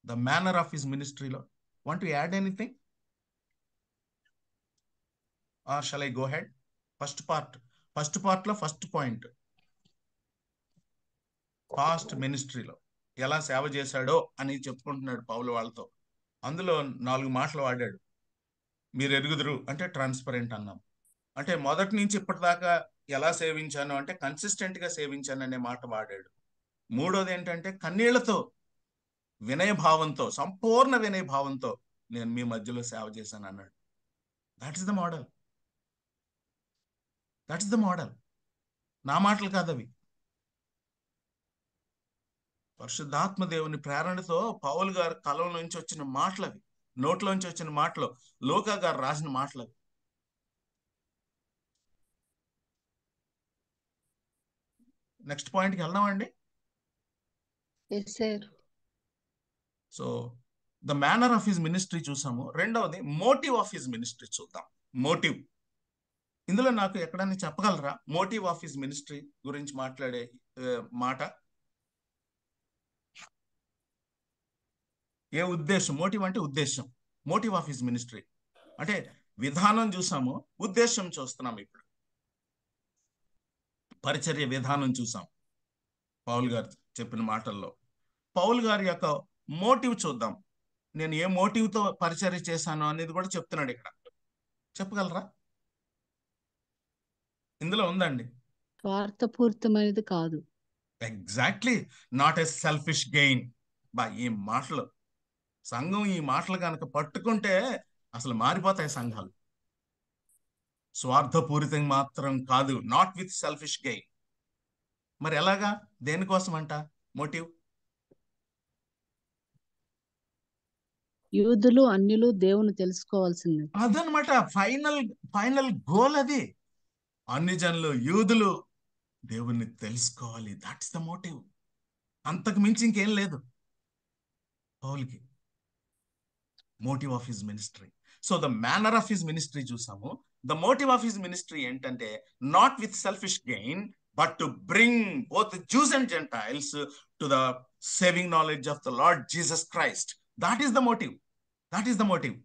ద మేనర్ ఆఫ్ హిజ్ మినిస్ట్రీలో want to add anything? Shall I go ahead? First పార్ట్లో ఫస్ట్ పాయింట్, పాస్ట్ మినిస్ట్రీలో ఎలా సేవ చేశాడో అని చెప్పుకుంటున్నాడు పౌలు వాళ్ళతో. అందులో 4 మాటలు వాడాడు. మీరు ఎరుగుదురు అంటే ట్రాన్స్పరెంట్ అన్నాం. అంటే మొదటి నుంచి ఇప్పటిదాకా ఎలా సేవించాను అంటే కన్సిస్టెంట్ గా సేవించాను అనే మాట వాడాడు. మూడోది ఏంటంటే కన్నీళ్లతో, వినయభావంతో, సంపూర్ణ వినయభావంతో నేను మీ మధ్యలో సేవ చేశాను అన్నాడు. That is the model. That is the model. నా మాటలు కాదవి, పరిశుద్ధాత్మ దేవుని ప్రేరణతో పౌలు గారు కలం నుంచి వచ్చిన మాటలు అవి, నోట్లోంచి వచ్చిన మాటలు, లోకా గారు రాసిన మాటలు అవి. నెక్స్ట్ పాయింట్కి వెళ్దామండి. So the manner of his ministry చూసాము. రెండవది మోటివ్ ఆఫ్ హిజ్ మినిస్ట్రీ చూద్దాం. మోటివ్. ఇందులో నాకు ఎక్కడైనా చెప్పగలరా మోటివ్ ఆఫ్ హిజ్ మినిస్ట్రీ గురించి మాట్లాడే మాట? ఏ ఉద్దేశం? మోటివ్ అంటే ఉద్దేశం. మోటివ్ ఆఫ్ హిజ్ మినిస్ట్రీ అంటే విధానం చూసాము, ఉద్దేశం చూస్తున్నాం. ఇప్పుడు పరిచర్య విధానం చూసాం పౌల్ గారు చెప్పిన మాటల్లో. పౌల్ గారి యొక్క మోటివ్ చూద్దాం. నేను ఏ మోటివ్తో పరిచర్య చేశాను అనేది కూడా చెప్తున్నాడు ఇక్కడ. చెప్పగలరా? ఇందులో ఉందండి. స్వార్థపూరితమైనది కాదు. Exactly, not a selfish gain. ఈ మాటలు, సంఘం ఈ మాటలు కనుక పట్టుకుంటే అసలు మారిపోతాయి సంఘాలు. స్వార్థపూరితం మాత్రం కాదు, నాట్ విత్ సెల్ఫిష్ గెయిన్. మరి ఎలాగా? దేనికోసం అంట మోటివ్? యూదులు అన్యులు దేవుని తెలుసుకోవాల్సింది. అదనమాట ఫైనల్ గోల్ అది. అన్ని జనులు, యూదులు దేవుణ్ణి తెలుసుకోవాలి. That's the motive. అంతకు మించి ఇంకేం లేదు పౌల్కి. Motive of his ministry. So the manner of his ministry చూసాము. The motive of his ministry ఏంటంటే not with selfish gain but to bring both Jews and Gentiles to the saving knowledge of the Lord Jesus Christ. That is the motive. That is the motive.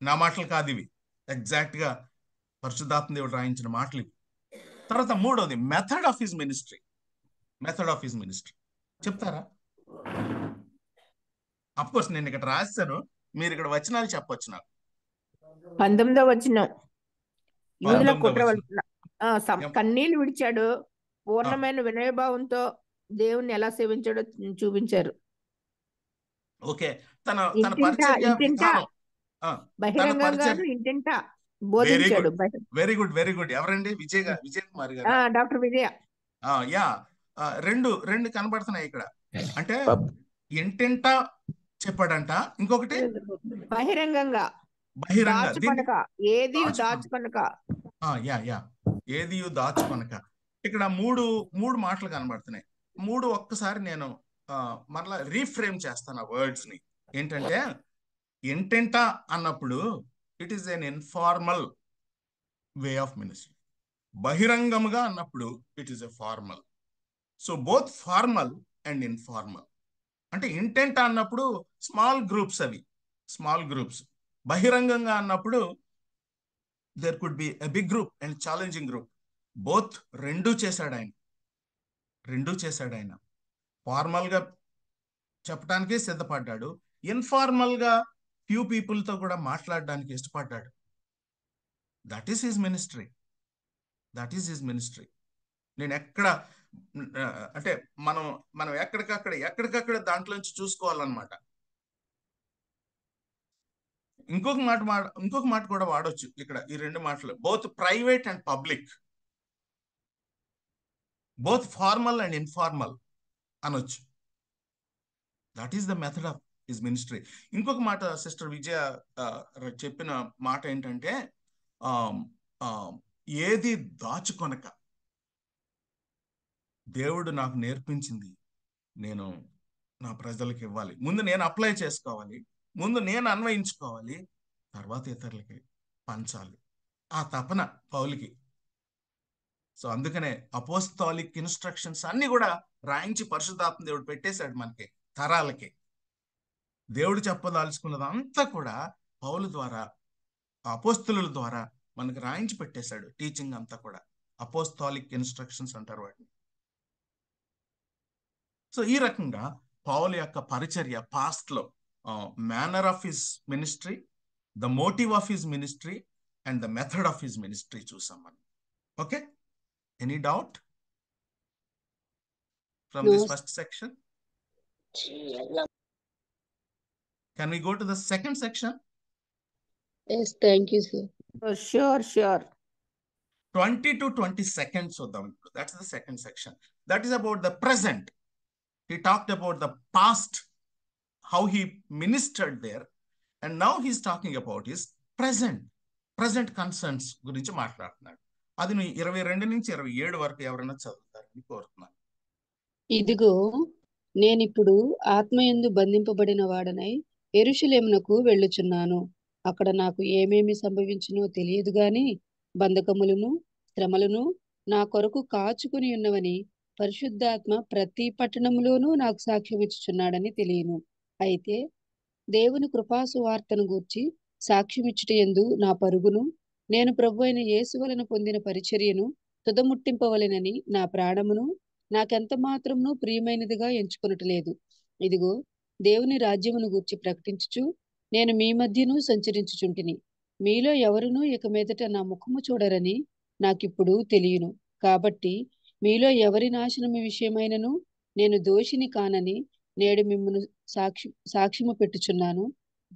నా మాటలు కాదు ఇవి, exact గా పరిశుద్ధాత్మ దేవుడు రాయించిన మాటలు ఇవి. తర్వాత మూడోది method of his ministry. Method of his ministry చెప్తారా? అఫ్ కోర్స్ నేను ఇక్కడ రాశాను, మీరు ఇక్కడ వచనాలు చెప్పొచ్చు నాకు. 19వ వచనం, యూదుల కుట్రవలన కన్నీళ్లు విడిచాడు, పూర్ణమైన వినయభావంతో దేవుణ్ణి ఎలా సేవించాడో చూపించారు. ఓకే, తన పరిచర్య విధానం, బహిరంగంగాను ఇంటింటా బోధించాడు. Very good. ఎవరండి? విజయ్ కుమార్ గారు. డాక్టర్ విజయ. యా, రెండు రెండు కనబడుతున్నాయి ఇక్కడ. అంటే ఇంటింట చెప్పాడంట, ఇంకొకటి బహిరంగంగా బహిరంగ. దీన్ని దాచుకొనక, ఏది దాచుకొనక. ఏది దాచుకొనక. ఇక్కడ మూడు మాటలు కనబడుతున్నాయి. మూడు ఒక్కసారి నేను మరలా రీఫ్రేమ్ చేస్తాను ఆ వర్డ్స్ ని. ఏంటంటే ఇంటింట అన్నప్పుడు it is an informal way of ministry. బహిరంగముగా అన్నప్పుడు it is a formal. So both formal and informal. అంటే ఇంటెంట్ అన్నప్పుడు స్మాల్ గ్రూప్స్, అవి స్మాల్ గ్రూప్స్. బహిరంగంగా అన్నప్పుడు there could be a big group and challenging group. Both రెండూ చేశాడు ఆయన. ఫార్మల్ గా చెప్పడానికి సిద్ధపడ్డాడు, ఇన్ఫార్మల్ గా ఫ్యూ పీపుల్ తో కూడా మాట్లాడడానికి ఇష్టపడ్డాడు. That is his ministry. నేను ఎక్కడ అంటే మనం ఎక్కడికక్కడ దాంట్లోంచి చూసుకోవాలన్నమాట. ఇంకొక మాట కూడా వాడొచ్చు ఇక్కడ, ఈ రెండు మాటలు, both private and public, both formal and informal అనొచ్చు. That is the method of his ministry. ఇంకొక మాట సిస్టర్ విజయ చెప్పిన మాట ఏంటంటే ఏది దాచుకొనక. దేవుడు నాకు నేర్పించింది నేను నా ప్రజలకు ఇవ్వాలి. ముందు నేను అప్లై చేసుకోవాలి, ముందు నేను అన్వయించుకోవాలి, తర్వాత ఇతరులకి పంచాలి. ఆ తపన పౌలుకి. సో అందుకనే అపోస్తలిక్ ఇన్స్ట్రక్షన్స్ అన్ని కూడా రాయించి పరిశుద్ధాత్మ దేవుడు పెట్టేశాడు మనకి, తరాలకి. దేవుడు చెప్పదలుచుకున్నది అంతా కూడా పౌలు ద్వారా, అపోస్తలుల ద్వారా మనకి రాయించి పెట్టేశాడు. టీచింగ్ అంతా కూడా అపోస్తలిక్ ఇన్స్ట్రక్షన్స్ అంటారు వాటిని. సో ఈ రకంగా పౌలు యొక్క పరిచర్య పాస్ట్ లో manner of his ministry, the motive of his ministry and the method of his ministry చూసాం మనం. Okay, any doubt from this first section? Can we go to the second section? Yes, thank you, sir. Sure. 20 to 22 చూద్దాం. That's the second section. That is about the present. He talked about the past, how he ministered there, and now he's talking about his present concerns గురించి మాట్లాడుతున్నాడు. అది 22 నుంచి 27 వరకు ఎవరైనా చదువుతారని కోరుతున్నాను. ఇదిగో నేనిప్పుడు ఆత్మయందు బంధింపబడిన వాడనై యెరూషలేమునకు వెళ్ళుచున్నాను. అక్కడ నాకు ఏమేమి సంభవించునో తెలియదు గాని బంధకములను శ్రమలను నా కొరకు కాచుకుని ఉన్నవని పరిశుద్ధాత్మ ప్రతి పట్టణంలోనూ నాకు సాక్ష్యం ఇచ్చుచున్నాడని తెలియను. అయితే దేవుని కృపాసువార్తను గూర్చి సాక్ష్యమిచ్చుటయందు నా పరుగును, నేను ప్రభు అయిన యేసు వలన పొందిన పరిచర్యను తుదముట్టింపవలెనని నా ప్రాణమును నాకెంత మాత్రమును ప్రియమైనదిగా ఎంచుకొనట్లేదు. ఇదిగో దేవుని రాజ్యమును గూర్చి ప్రకటించుచు నేను మీ మధ్యను సంచరించుచుంటిని. మీలో ఎవరునూ ఇక మీదట నా ముఖము చూడరని నాకిప్పుడు తెలియను. కాబట్టి మీలో ఎవరి నాశనము విషయమైనను నేను దోషిని కానని నేడు మిమ్మల్ని సాక్ష్యము పెట్టుచున్నాను.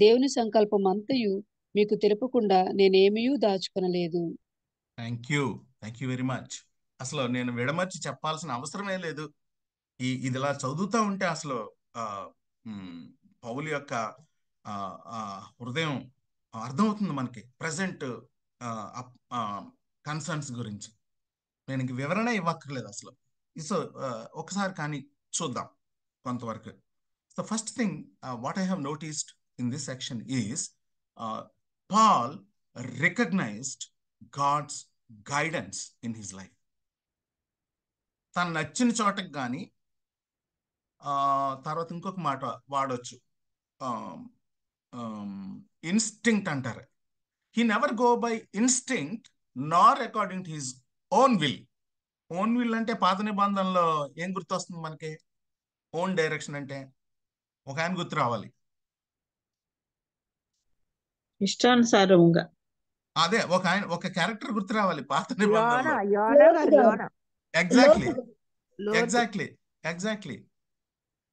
దేవుని సంకల్పం అంతయు మీకు తెలుపకుండా నేనేమీ దాచుకొనలేదు. Thank you very much. అసలు నేను విడమర్చి చెప్పాల్సిన అవసరమే లేదు. ఇది ఇలా చదువుతూ ఉంటే అసలు పౌలు యొక్క హృదయం అర్థమవుతుంది మనకి. ప్రజెంట్ కన్సర్న్స్ గురించి నేను ఇంక వివరణ ఇవ్వక్కర్లేదు అసలు. సో ఒకసారి కానీ చూద్దాం కొంతవరకు. So first thing what I have noticed in this section is Paul recognized God's guidance in his life. తను నచ్చిన చోటకి కానీ తర్వాత ఇంకొక మాట వాడొచ్చు, ఇన్స్టింక్ట్ అంటారు. He never go by instinct nor according to his own will. Own will అంటే పాత నిబంధనలో ఏం గుర్తొస్తుంది మనకి? ఓన్ డైరెక్షన్ అంటే ఒక ఆయన గుర్తు రావాలి, ఇష్టానుసారంగా. అదే ఒక క్యారెక్టర్ గుర్తు రావాలి పాత నిబంధనలో. Exactly.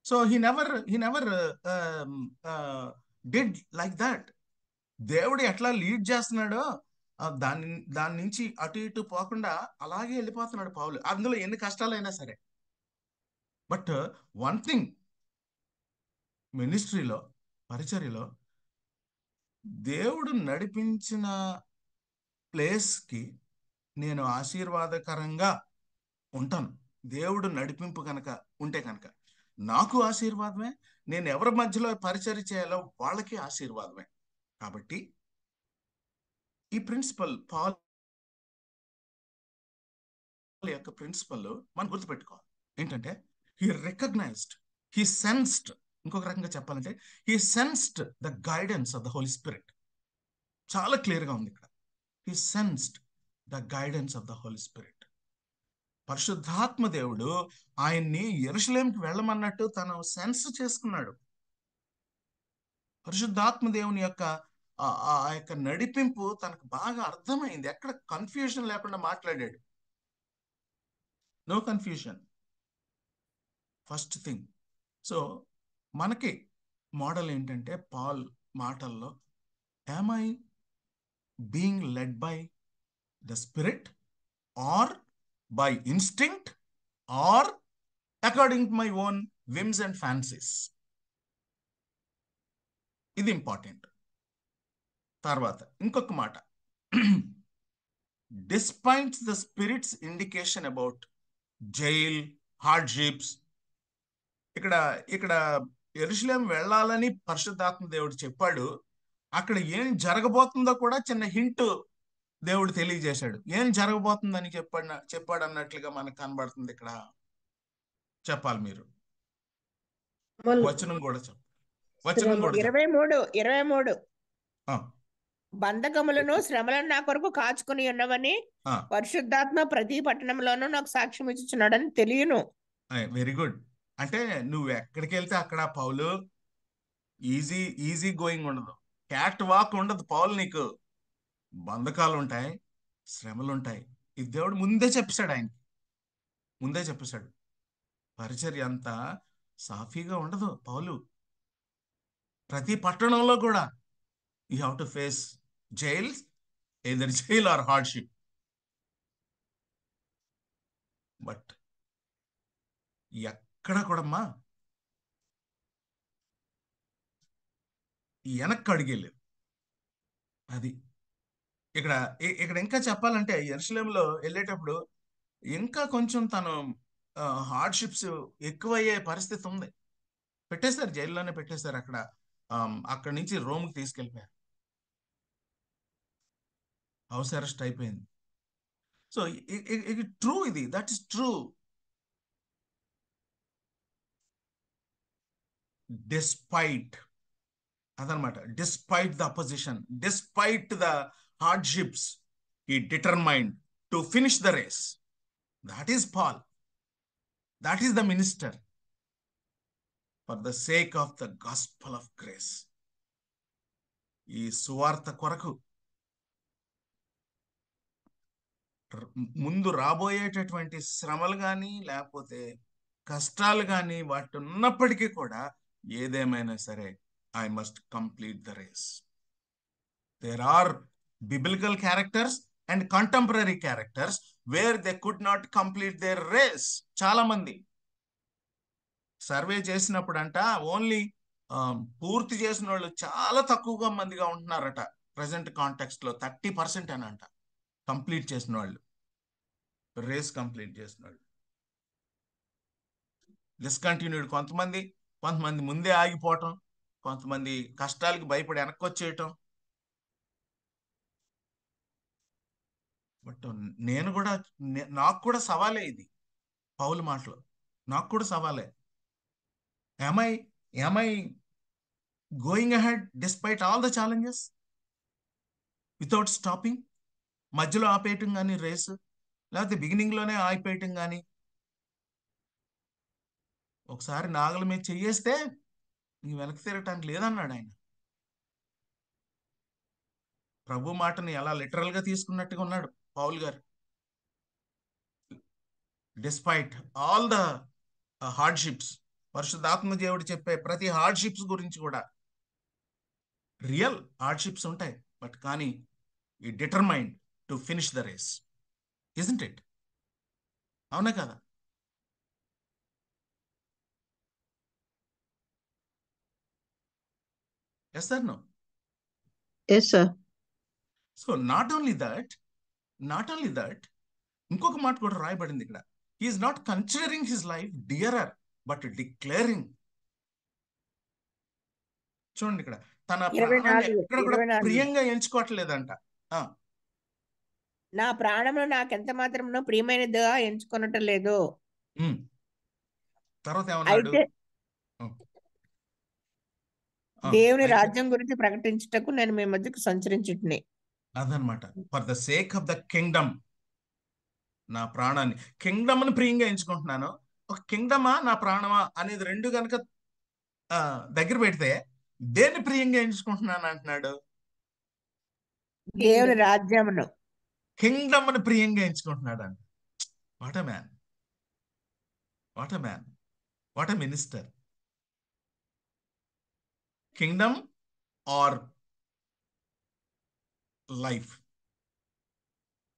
So he never did like that. దేవుడు ఎట్లా లీడ్ చేస్తున్నాడో దాని నుంచి అటు ఇటు పోకుండా అలాగే వెళ్ళిపోతున్నాడు పౌలు. అందులో ఎన్ని కష్టాలైనా సరే, బట్ వన్ థింగ్, మినిస్ట్రీలో, పరిచర్యలో దేవుడు నడిపించిన ప్లేస్కి నేను ఆశీర్వాదకరంగా ఉంటాను. దేవుడు నడిపింపు కనుక ఉంటే కనుక నాకు ఆశీర్వాదమే, నేను ఎవరి మధ్యలో పరిచర్య చేయాలో వాళ్ళకి ఆశీర్వాదమే. కాబట్టి ఈ ప్రిన్సిపల్, పాల్ యొక్క ప్రిన్సిపల్ మనం గుర్తుపెట్టుకోవాలి. ఏంటంటే హీ రికగ్నైజ్డ్, హీ సెన్స్డ్, ఇంకొక రకంగా చెప్పాలంటే he sensed the guidance of the Holy Spirit. చాలా క్లియర్గా ఉంది ఇక్కడ. He sensed the guidance of the Holy Spirit. పరిశుద్ధాత్మ దేవుడు ఆయన్ని యెరూషలేంకి వెళ్ళమన్నట్టు తను సెన్స్ చేసుకున్నాడు. పరిశుద్ధాత్మ దేవుని యొక్క ఆ యొక్క నడిపింపు తనకు బాగా అర్థమైంది. ఎక్కడ కన్ఫ్యూజన్ లేకుండా మాట్లాడాడు. No confusion, first thing. So మనకి మోడల్ ఏంటంటే పాల్ మాటల్లో, am I being led by the spirit or by instinct or according to my own whims and fancies? ఇది ఇంపార్టెంట్. తర్వాత ఇంకొక మాట, despite the spirits indication about jail, hardships. ఇక్కడ యెరూషలేం వెళ్ళాలని పరిశుద్ధాత్మ దేవుడు చెప్పాడు. అక్కడ ఏం జరగబోతుందో కూడా చిన్న హింట్ దేవుడు తెలియజేశాడు. ఏం జరగబోతుందని చెప్పాడు అన్నట్లుగా మనకు కనబడుతుంది. ఇక్కడ చెప్పాలి మీరు, వచనం కూడా చెప్పాలి. వచనం కూడా 23 బంధకములను శ్రమలను నా కొరకు కాచుకుని ఉన్నవని పరిశుద్ధాత్మ ప్రతి పట్టణంలోనూ నాకు సాక్ష్యం ఇచ్చుచున్నాడని తెలియను. Very good. అంటే నువ్వు ఎక్కడికి వెళ్తే అక్కడ పౌలు ఈజీ గోయింగ్ ఉండదు, క్యాట్ వాక్ ఉండదు. పౌలు నీకు బంధకాలు ఉంటాయి, శ్రమలు ఉంటాయి. ఇది దేవుడు ముందే చెప్పేశాడు, ఆయనకి ముందే చెప్పేశాడు. పరిచర్య అంతా సాఫీగా ఉండదు. పౌలు ప్రతి పట్టణంలో కూడా you have to face jails, either jail or hardship. But ఎక్కడ కూడమ్మా వెనక్కి అడిగేలేదు. అది ఇక్కడ ఇంకా చెప్పాలంటే యెరూషలేంలో వెళ్ళేటప్పుడు ఇంకా కొంచెం తను హార్డ్షిప్స్ ఎక్కువయ్యే పరిస్థితి ఉంది. పెట్టేశారు, జైల్లోనే పెట్టేశారు. అక్కడి నుంచి రోమ్కి తీసుకెళ్ళిపోయారు. హౌస్ అరెస్ట్ అయిపోయింది. సో ట్రూ, ఇది దట్ ఇస్ ట్రూ. డిస్పైట్ అదనమాట. Despite the opposition, despite the hardships, he determined to finish the race. That is Paul. That is the minister for the sake of the gospel of grace. ఈ సువార్త కొరకు ముందు రాబోయేటటువంటి శ్రమలు కానీ లేకపోతే కష్టాలు కానీ వాటి ఉన్నప్పటికీ కూడా ఏదేమైనా సరే I must complete the race. There are biblical characters and contemporary characters where they could not complete their race. చాలా మంది సర్వే చేసినప్పుడు అంట ఓన్లీ పూర్తి చేసిన వాళ్ళు చాలా తక్కువగా మందిగా ఉంటున్నారట. ప్రజెంట్ కాంటెక్స్ట్ లో 30% అని అంట కంప్లీట్ చేసిన వాళ్ళు, రేస్ కంప్లీట్ చేసిన వాళ్ళు. డిస్కంటిన్యూడ్ కొంతమంది ముందే ఆగిపోవటం, కొంతమంది కష్టాలకి భయపడి వెనక్కి వచ్చేయటం. బట్ నాకు కూడా సవాలే ఇది. పౌలు మాటలు నాకు కూడా సవాలే. am I going ahead despite all the challenges without stopping? మధ్యలో ఆపేయటం కానీ రేసు, లేకపోతే బిగినింగ్ లోనే ఆగిపోయటం కానీ. ఒకసారి నాగల మీద చెయ్యేస్తే నీ వెనక్కి తిరగటానికి లేదన్నాడు ఆయన. ప్రభు మాటని ఎలా లిటరల్ గా తీసుకున్నట్టుగా ఉన్నాడు పౌల్ గారు. డిస్పైట్ ఆల్ ద హార్డ్షిప్స్, పరిశుద్ధాత్మ దేవుడు చెప్పే ప్రతి హార్డ్షిప్స్ గురించి కూడా రియల్ హార్డ్షిప్స్ ఉంటాయి. బట్ కానీ ఈ determined to finish the race, isn't it? అవునా కదా? Yes or no? Yes, sir. So not only that ఇంకొక మాట కూడా రాయబడింది ఇక్కడ. He is not considering his life dearer but declaring. చూడండి ఇక్కడ తన ప్రాణాన్ని ఎక్కడ కూడా 24 ప్రియంగా ఎంచుకోవట్లేదంట. నా ప్రాణంలో నాకెంత మాత్రం ప్రియమైనదిగా ఎంచుకొనటం లేదు. తర్వాత ఏమన్నాడు? అయితే దేవుని రాజ్యం గురించి ప్రకటించుటకు నేను మీ మధ్యకు సంచరించుటని. అదనమాట. For the sake of the Kingdom, నా ప్రాణాన్ని, కింగ్డమ్ ని ప్రియంగా ఎంచుకుంటున్నాను. ఒక కింగ్డమా నా ప్రాణమా అనేది రెండు కనుక దగ్గర పెడితే దేన్ని ప్రియంగా ఎంచుకుంటున్నాను అంటున్నాడు? దేవుని రాజ్యమును, కింగ్డమ్ ని ప్రియంగా ఎంచుకుంటున్నాడు అంట. What a man, what a man, what a minister. Kingdom or life,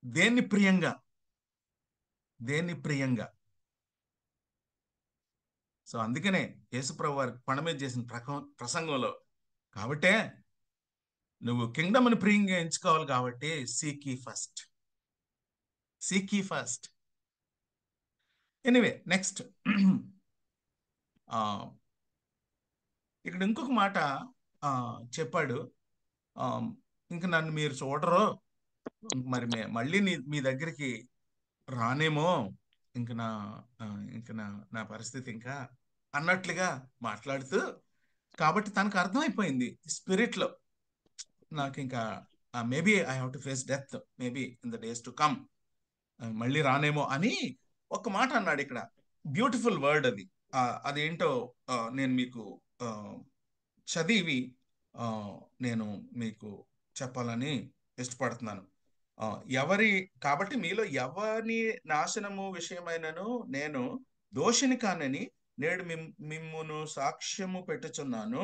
దేన్ని ప్రియంగా, దేన్ని ప్రియంగా. సో అందుకనే యేసుప్రభు వారి కొండ మీద చేసిన ప్రసంగంలో, కాబట్టే నువ్వు కింగ్డమ్ ని ప్రియంగా ఎంచుకోవాలి కాబట్టి సీక్ యీ ఫస్ట్, సీక్ యీ ఫస్ట్. ఎనీవే నెక్స్ట్ ఇక్కడ ఇంకొక మాట చెప్పాడు. ఇంక నన్ను మీరు చూడరు, మరి మళ్ళీ మీ దగ్గరికి రానేమో, ఇంక నా పరిస్థితి ఇంకా అన్నట్లుగా మాట్లాడుతూ, కాబట్టి తనకు అర్థమైపోయింది స్పిరిట్ లో, నాకు ఇంకా maybe I have to face death maybe in the days to come, మళ్ళీ రానేమో అని ఒక మాట అన్నాడు ఇక్కడ. బ్యూటిఫుల్ వర్డ్ అది. అదేంటో నేను మీకు చదివి నేను మీకు చెప్పాలని ఇష్టపడుతున్నాను. కాబట్టి మీలో ఎవరి నాశనము విషయమైనను నేను దోషిని కానని నేడు మిమ్మును సాక్ష్యము పెట్టుచున్నాను.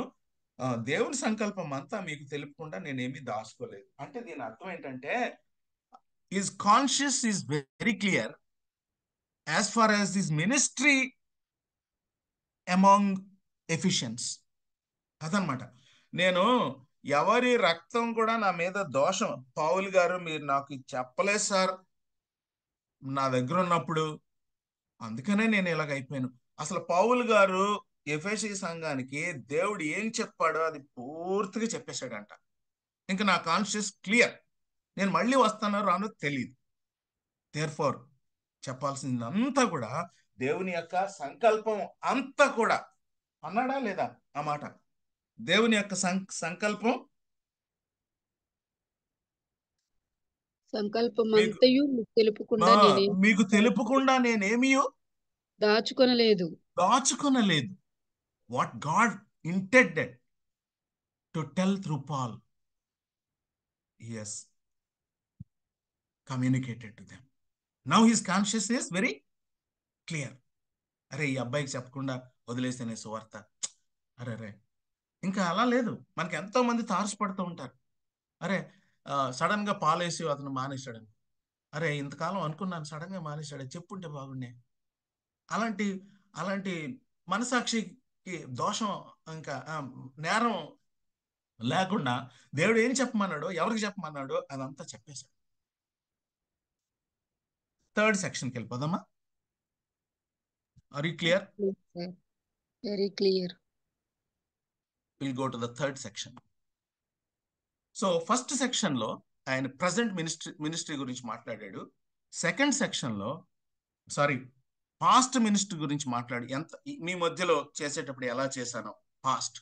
దేవుని సంకల్పం అంతా మీకు తెలుపకుండా నేనేమి దాచుకోలేదు. అంటే దీని అర్థం ఏంటంటే, his conscience is very clear as far as his ministry among Ephesians. అదనమాట. నేను ఎవరి రక్తం కూడా నా మీద దోషం, పౌలు గారు మీరు నాకు చెప్పలేదు సార్ నా దగ్గర ఉన్నప్పుడు, అందుకనే నేను ఇలాగ అయిపోయాను. అసలు పౌలు గారు ఎఫెసీ సంఘానికి దేవుడు ఏం చెప్పాడో అది పూర్తిగా చెప్పేశాడంట. ఇంకా నా కాన్షియస్ క్లియర్, నేను మళ్ళీ వస్తానో రానో తెలియదు. దేర్ఫోర్ చెప్పాల్సిందంతా కూడా దేవుని యొక్క సంకల్పం అంతా కూడా అన్నాడా లేదా ఆ మాట? దేవుని యొక్క సంకల్పం మీకు తెలుపకుండా నేనేమీ దాచుకొనలేదు. What God intended to tell through Paul, he has communicated to them. Now his conscience is very clear. అరే ఈ అబ్బాయికి చెప్పకుండా వదిలేసేనే సువార్త, అరే ఇంకా అలా లేదు. మనకి ఎంతో మంది తారసపడుతూ ఉంటారు. అరే సడన్ గా పాలేసి అతను మానేశాడు, అరే ఇంతకాలం అనుకున్నాను సడన్ గా మానేశాడు, చెప్పుంటే బాగుండే. అలాంటి మనసాక్షికి దోషం, ఇంకా నేరం లేకుండా దేవుడు ఏం చెప్పమన్నాడో, ఎవరికి చెప్పమన్నాడో అదంతా చెప్పేశాడు. థర్డ్ సెక్షన్కి వెళ్ళిపోదామా? Are you clear? Very clear. Will go to the third section. So first section లో ఆయన ప్రజెంట్ మినిస్ట్రీ గురించి మాట్లాడాడు. సెకండ్ సెక్షన్ లో పాస్ట్ మినిస్ట్రీ గురించి మాట్లాడి, ఎంత మీ మధ్యలో చేసేటప్పుడు ఎలా చేశానో past.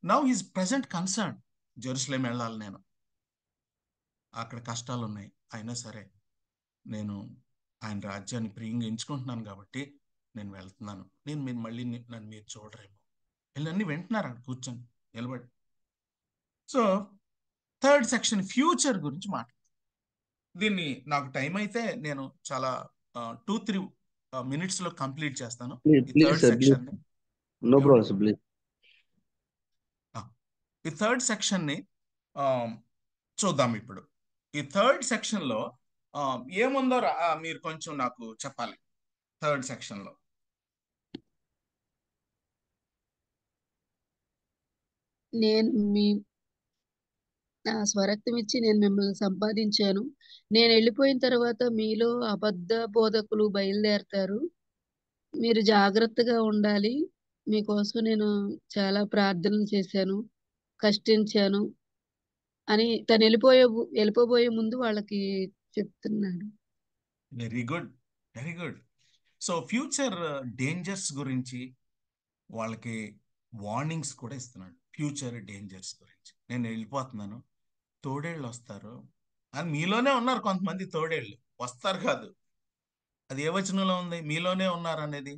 Now is present concern, Jerusalem వెళ్ళాలి నేను, అక్కడ కష్టాలు ఉన్నాయి, అయినా సరే నేను ఆయన రాజ్యాన్ని ప్రియంగా ఎంచుకుంటున్నాను కాబట్టి నేను వెళ్తున్నాను. మీరు మళ్ళీ నన్ను మీరు చూడరేమో, వీళ్ళన్నీ వింటున్నారు అక్కడ కూర్చొని నిలబడి. సో థర్డ్ సెక్షన్ ఫ్యూచర్ గురించి మాట్లాడు. దీన్ని నాకు టైం అయితే నేను చాలా 2-3 minutes లో కంప్లీట్ చేస్తాను ఈ థర్డ్ సెక్షన్. ఈ థర్డ్ సెక్షన్ ని చూద్దాం ఇప్పుడు. ఈ థర్డ్ సెక్షన్ లో ఏముందో మీరు కొంచెం నాకు చెప్పాలి. థర్డ్ సెక్షన్ లో నేను నా స్వరక్తం ఇచ్చి నేను మిమ్మల్ని సంపాదించాను. నేను వెళ్ళిపోయిన తర్వాత మీలో అబద్ధ బోధకులు బయలుదేరతారు. మీరు జాగ్రత్తగా ఉండాలి. మీకోసం నేను చాలా ప్రార్థనలు చేశాను, కష్టించాను అని తను వెళ్ళిపోబోయే ముందు వాళ్ళకి చెప్తున్నాడు. Very good, very good. So future dangers గురించి వాళ్ళకి వార్నింగ్స్ కూడా ఇస్తున్నాడు. ఫ్యూచర్ డేంజర్స్ గురించి, నేను వెళ్ళిపోతున్నాను, తోడేళ్ళు వస్తారు అని. మీలోనే ఉన్నారు కొంతమంది తోడేళ్ళు, వస్తారు కాదు. అది ఏ వచనంలో ఉంది మీలోనే ఉన్నారు అనేది?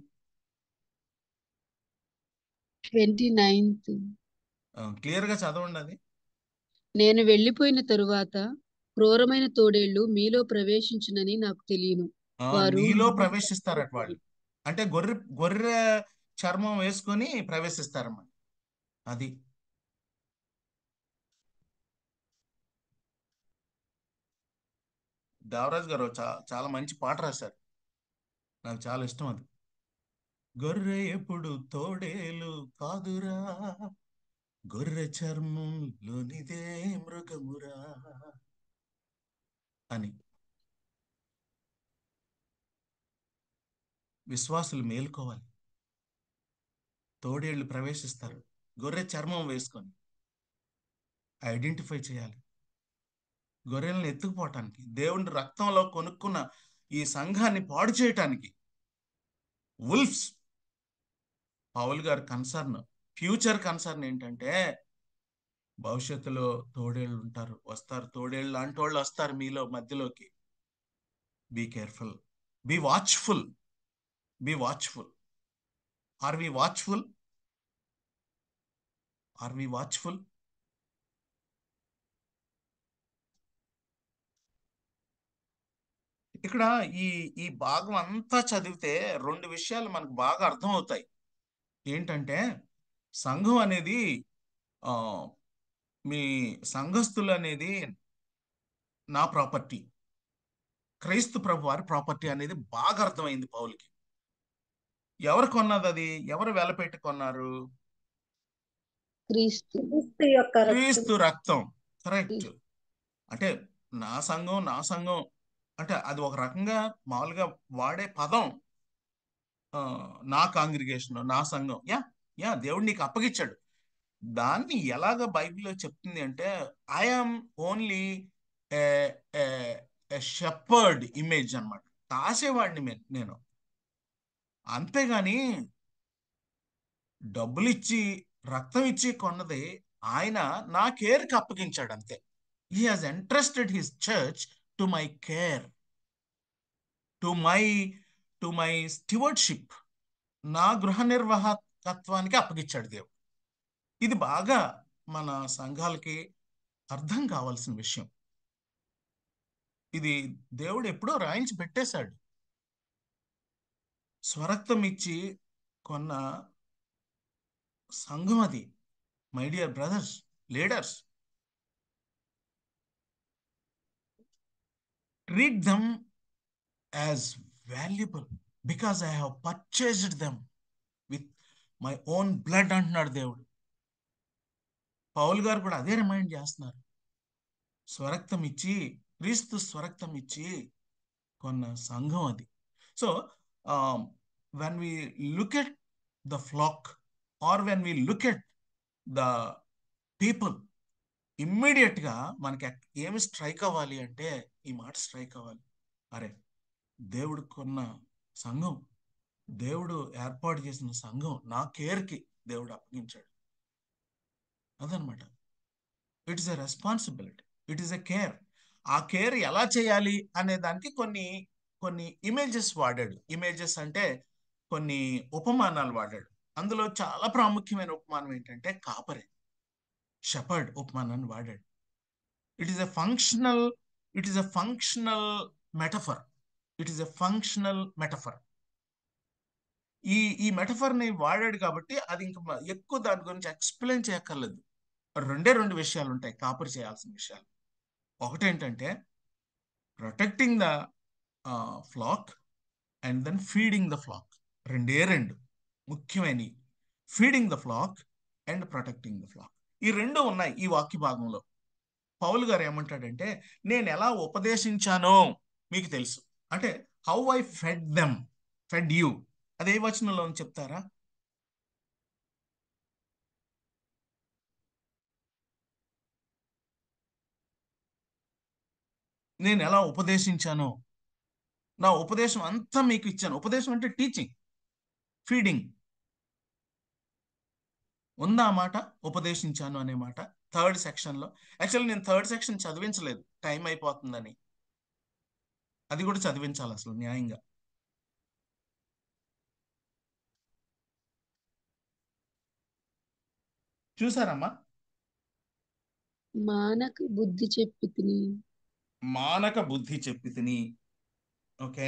29th. క్లియర్గా చదవండి అది. నేను వెళ్ళిపోయిన తరువాత క్రూరమైన తోడేళ్లు మీలో ప్రవేశించునని నాకు తెలియను. వారు మీలో ప్రవేశిస్తారట వాళ్ళు. అంటే గొర్రె చర్మం వేసుకొని ప్రవేశిస్తారన్నమాట. అది దేవరాజ్ గారు చాలా మంచి పాట రాశారు, నాకు చాలా ఇష్టం అది. గొర్రె ఎప్పుడు తోడేలు కాదురా, గొర్రె చర్మంలోనిదే మృగమురా అని. విశ్వాసులు మేల్కోవాలి. తోడేళ్లు ప్రవేశిస్తారు గొర్రె చర్మం వేసుకొని. ఐడెంటిఫై చేయాలి. గొర్రెలను ఎత్తుకుపోవటానికి, దేవుని రక్తంలో కొనుక్కున్న ఈ సంఘాన్ని పాడు చేయటానికి వుల్ఫ్స్. పౌల్ గారి కన్సర్న్, ఫ్యూచర్ కన్సర్న్ ఏంటంటే భవిష్యత్తులో తోడేళ్ళు ఉంటారు, వస్తారు. తోడేళ్ళు లాంటి వాళ్ళు వస్తారు మీలో మధ్యలోకి. Be careful, be watchful, be watchful. Are we watchful? Are we watchful? ఇక్కడ ఈ ఈ భాగం అంతా చదివితే రెండు విషయాలు మనకు బాగా అర్థం అవుతాయి. ఏంటంటే సంఘం అనేది మీ సంఘస్థులు అనేది నా ప్రాపర్టీ, క్రైస్తు ప్రభు వారి ప్రాపర్టీ అనేది బాగా అర్థమైంది పౌలుకి. ఎవరు కొన్నది అది? ఎవరు వెలపెట్టి కొన్నారు? క్రీస్తు రక్తం. కరెక్ట్. అంటే నా సంఘం, నా సంఘం అంటే అది ఒక రకంగా మామూలుగా వాడే పదం. నా కాంగ్రిగేషన్, నా సంఘం. యా దేవుడు నీకు అప్పగిచ్చాడు. దాన్ని ఎలాగ బైబిల్లో చెప్తుంది అంటే ఐఎమ్ ఓన్లీ షెపర్డ్ ఇమేజ్ అనమాట, కాసేవాడిని నేను. అంతేగాని డబ్బులు ఇచ్చి రక్తం ఇచ్చి కొన్నది ఆయన నా కేర్కి అప్పగించాడు అంతే. He has entrusted his church to my care, to my stewardship, నా గృహ నిర్వాహకత్వానికి అప్పగించాడు దేవుడు. ఇది బాగా మన సంఘాలకి అర్థం కావాల్సిన విషయం. ఇది దేవుడు ఎప్పుడో రాయించి పెట్టేశాడు. స్వరక్తం ఇచ్చి కొన్న సంఘం అది. My dear brothers, leaders, treat them as valuable because I have purchased them with my own blood అంటున్నాడు దేవుడు. పౌల్ గారు కూడా అదే రిమైండ్ చేస్తున్నారు. స్వరక్తం ఇచ్చి, క్రీస్తు స్వరక్తం ఇచ్చి కొన్న సంఘం అది. So when we look at the flock or when we look at the people, immediate గా మనకి ఏమి స్ట్రైక్ అవ్వాలి అంటే ఈ మాట స్ట్రైక్ అవ్వాలి. అరే, దేవుడు కొన్న సంఘం, దేవుడు ఏర్పాటు చేసిన సంఘం నా కేర్కి దేవుడు అప్పగించాడు. అదనమాట. It is a responsibility, it is a care. ఆ కేర్ ఎలా చేయాలి అనే దానికి కొన్ని ఇమేజెస్ వాడాడు. ఇమేజెస్ అంటే కొన్ని ఉపమానాలు వాడాడు. అందులో చాలా ప్రాముఖ్యమైన ఉపమానం ఏంటంటే కాపరి, షెపర్డ్ ఉపమానాన్ని వాడాడు. It is a functional metaphor. It is a functional metaphor. ఈ మెటఫర్ని వాడాడు కాబట్టి అది ఇంకా ఎక్కువ దాని గురించి ఎక్స్ప్లెయిన్ చేయక్కర్లేదు. రెండు విషయాలు ఉంటాయి కాపరి చేయాల్సిన విషయాలు. ఒకటేంటంటే protecting the flock and then feeding the flock. రెండు ముఖ్యమైనవి. Feeding the flock and protecting the flock. ఈ రెండు ఉన్నాయి ఈ వాక్య భాగంలో. పౌలు గారు ఏమంటాడంటే, నేను ఎలా ఉపదేశించానో మీకు తెలుసు. అంటే how I fed them, fed you, అదే వచనంలో చెప్తారా? నేను ఎలా ఉపదేశించానో, నా ఉపదేశం అంతా మీకు ఇచ్చాను. ఉపదేశం అంటే టీచింగ్, ఫీడింగ్. ఉందా ఆ మాట, ఉపదేశించాను అనే మాట 3rd సెక్షన్లో? యాక్చువల్లీ నేను 3rd సెక్షన్ చదివించలేదు, టైం అయిపోతుందని. అది కూడా చదివించాలి అసలు న్యాయంగా. చూసారమ్మా? మానక బుద్ధి చెప్పి తిని. మానక బుద్ధి చెప్పి తిని. Okay,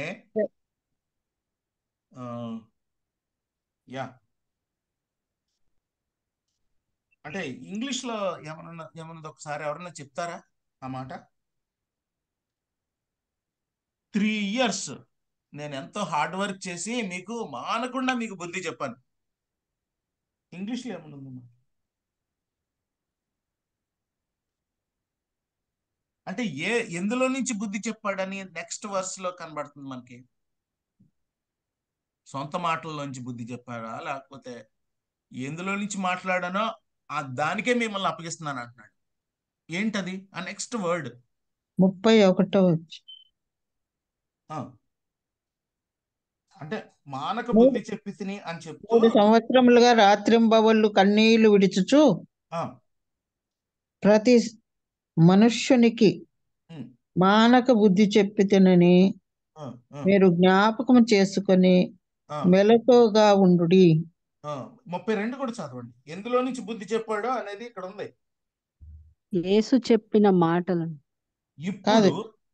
yeah. అంటే ఇంగ్లీష్లో ఏమన్నది ఒకసారి ఎవరన్నా చెప్తారా ఆ మాట? 3 years నేను ఎంతో హార్డ్ వర్క్ చేసి మీకు మానకుండా మీకు బుద్ధి చెప్పాను. ఇంగ్లీష్లో ఏమన్నా? అంటే ఎందులో నుంచి బుద్ధి చెప్పాడని నెక్స్ట్ వర్స్లో కనబడుతుంది మనకి. సొంత మాటల్లోంచి బుద్ధి చెప్పాడా, లేకపోతే ఎందులో నుంచి మాట్లాడానో దానికే మిమ్మల్ని అప్పగిస్తున్నాను అంటున్నాడు. ఏంటది ఆ నెక్స్ట్ వర్డ్? 31వ. అంటే మానక బుద్ధి చెప్పి తిని అని చెప్తూ 3 సంవత్సరములుగా రాత్రింబవళ్ళు కన్నీళ్లు విడిచుచు ప్రతి మనుష్యునికి మానక బుద్ధి చెప్పి తినని మీరు జ్ఞాపకం చేసుకొని మెలకువగా ఉండుడి. 32 కూడా చదవండి. ఎందులో నుంచి బుద్ధి చెప్పాడో అనేది ఇక్కడ ఉంది. యేసు చెప్పిన మాటలను.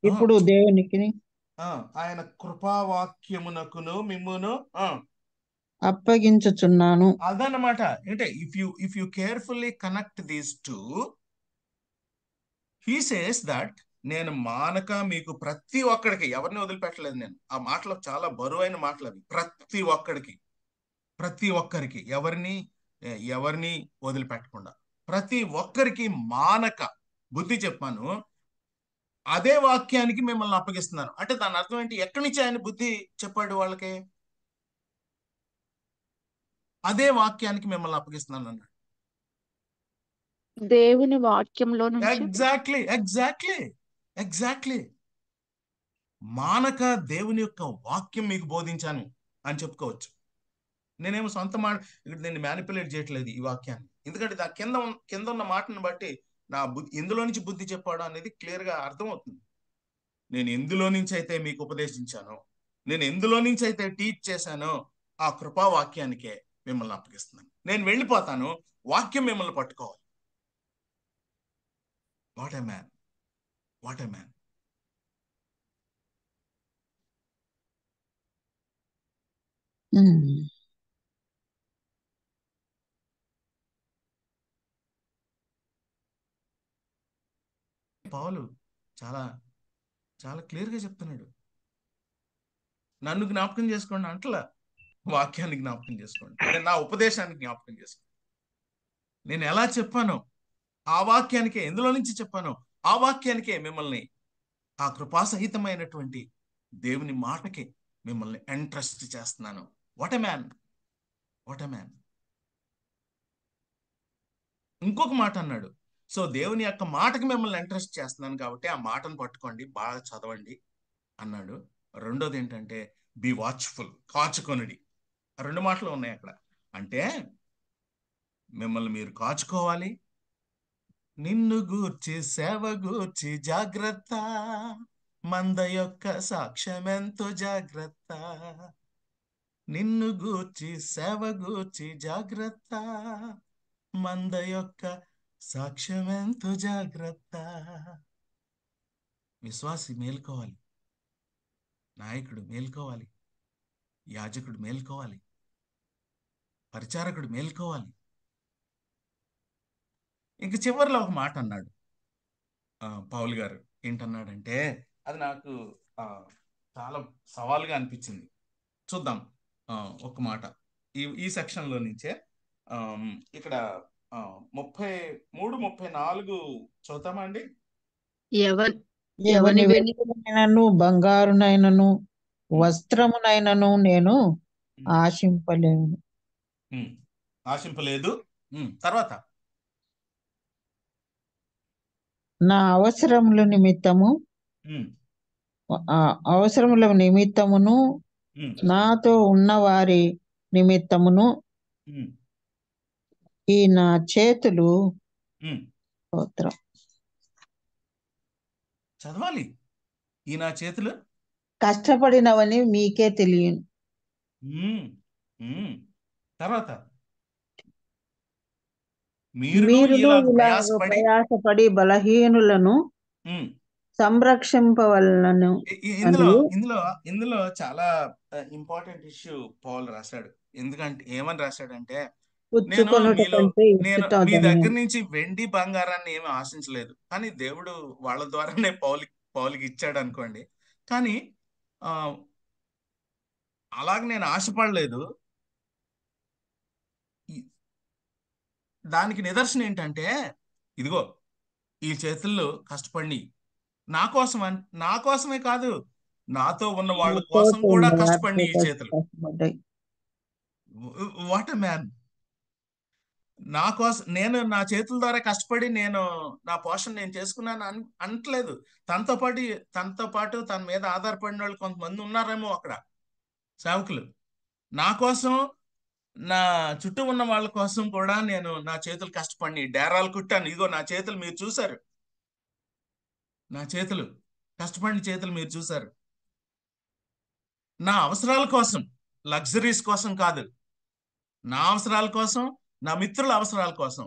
ఇప్పుడు దేవునికి ఆయన కృపావాక్యమునకును మిమ్మును అప్పగించుచున్నాను. అదనమాట. అంటే if you carefully connect these to, he says that నేను మానక మీకు ప్రతి ఒక్కడికి, ఎవరిని వదిలిపెట్టలేదు నేను. ఆ మాటలు చాలా బరువైన మాటలు అవి. ప్రతి ఒక్కరికి ఎవరిని వదిలిపెట్టకుండా ప్రతి ఒక్కరికి మానక బుద్ధి చెప్పాను. అదే వాక్యానికి మిమ్మల్ని అప్పగిస్తున్నాను. అంటే దాని అర్థం ఏంటి? ఎక్కడి నుంచి ఆయన బుద్ధి చెప్పాడు వాళ్ళకి? అదే వాక్యానికి మిమ్మల్ని అప్పగిస్తున్నాను అన్నాడు. దేవుని వాక్యంలో నుంచి. ఎగ్జాక్ట్లీ. మానక దేవుని యొక్క వాక్యం మీకు బోధించాను అని చెప్పుకోవచ్చు. నేనేమో సొంత మాట ఇక్కడ నేను మ్యానిపులేట్ చేయట్లేదు ఈ వాక్యాన్ని. ఎందుకంటే దాని కింద ఉన్న మాటను బట్టి నా ఎందులో నుంచి బుద్ధి చెప్పాడు అనేది క్లియర్గా అర్థమవుతుంది. నేను ఎందులో నుంచి అయితే మీకు ఉపదేశించానో, నేను ఎందులో నుంచి అయితే టీచ్ చేశానో ఆ కృపావాక్యానికే మిమ్మల్ని అప్పగిస్తున్నాను. నేను వెళ్ళిపోతాను, వాక్యం మిమ్మల్ని పట్టుకోవాలి. What a man. పౌలు చాలా చాలా క్లియర్గా చెప్తున్నాడు. నన్ను జ్ఞాపకం చేసుకోండి అంటలా, వాక్యాన్ని జ్ఞాపకం చేసుకోండి. నేను నా ఉపదేశాన్ని జ్ఞాపకం చేసుకోండి. నేను ఎలా చెప్పానో ఆ వాక్యానికే, ఎందులో నుంచి చెప్పానో ఆ వాక్యానికే మిమ్మల్ని, ఆ కృపాసహితమైనటువంటి దేవుని మాటకి మిమ్మల్ని ఎంట్రస్ట్ చేస్తున్నాను. What a man. ఇంకొక మాట అన్నాడు. సో దేవుని యొక్క మాటకి మిమ్మల్ని ఇంట్రెస్ట్ చేస్తున్నాను కాబట్టి ఆ మాటను పట్టుకోండి, బాగా చదవండి అన్నాడు. రెండోది ఏంటంటే బి వాచ్ఫుల్, కాచుకొనుడి. 2 మాటలు ఉన్నాయి అక్కడ. అంటే మిమ్మల్ని మీరు కాచుకోవాలి. నిన్ను గూర్చి సేవ గూర్చి జాగ్రత్త, మంద యొక్క సాక్ష్యమెంతో జాగ్రత్త. నిన్ను గూర్చి సేవ గూర్చి జాగ్రత్త, మంద యొక్క సాక్ష్యమెంతో జాగ్రత్త. విశ్వాసి మేల్కోవాలి, నాయకుడు మేల్కోవాలి, యాజకుడు మేల్కోవాలి, పరిచారకుడు మేల్కోవాలి. ఇంక చివరిలో ఒక మాట అన్నాడు పౌలు గారు. ఏంటన్నాడంటే అది నాకు చాలా సవాల్గా అనిపించింది. చూద్దాం ఒక మాట ఈ సెక్షన్లో నుంచే. ఇక్కడ 33, 34 చదువుతామా అండి? ఎవని ఎవని వెన్ను వెండినైనను బంగారునైనను వస్త్రమునైనను నేను ఆశింపలేను. ఆశింపలేదు. తర్వాత నా అవసరముల నిమిత్తము అవసరముల నిమిత్తమును నాతో ఉన్న వారి నిమిత్తమును ఈ నా చేతులు స్తోత్రం. చదవాలి. ఈ నా చేతులు కష్టపడినవని మీకే తెలియను. తర్వాత మీరును మీరును ఇలాగ ఇలాగ ప్రయాసపడి బలహీనులను సంరక్షింపవలనను. ఇందులో ఇందులో ఇందులో చాలా ఇంపార్టెంట్ ఇష్యూ పౌల్ రాశాడు. ఎందుకంటే ఏమని రాశాడంటే, నేను మీ దగ్గర నుంచి వెండి బంగారాన్ని ఏమి ఆశించలేదు, కానీ దేవుడు వాళ్ళ ద్వారానే పౌలుకి ఇచ్చాడు అనుకోండి. కానీ అలాగే నేను ఆశపడలేదు. దానికి నిదర్శనం ఏంటంటే, ఇదిగో ఈ చేతుల్లో కష్టపడి నా కోసమే కాదు, నాతో ఉన్న వాళ్ళ కోసం కూడా కష్టపడి ఈ చేతులు. What a man! నా కోసం నేను నా చేతుల ద్వారా కష్టపడి నేను నా పోషణ నేను చేసుకున్నాను అనట్లేదు. తనతో పాటు తన మీద ఆధారపడిన వాళ్ళు కొంతమంది ఉన్నారేమో అక్కడ సేవకులు. నా కోసం, నా చుట్టూ ఉన్న వాళ్ళ కోసం కూడా నేను నా చేతులు కష్టపడి డేరాలు కుట్టాను. ఇదిగో నా చేతులు మీరు చూశారు, నా చేతులు కష్టపడిన చేతులు మీరు చూశారు. నా అవసరాల కోసం, లగ్జరీస్ కోసం కాదు, నా అవసరాల కోసం, నా మిత్రుల అవసరాల కోసం.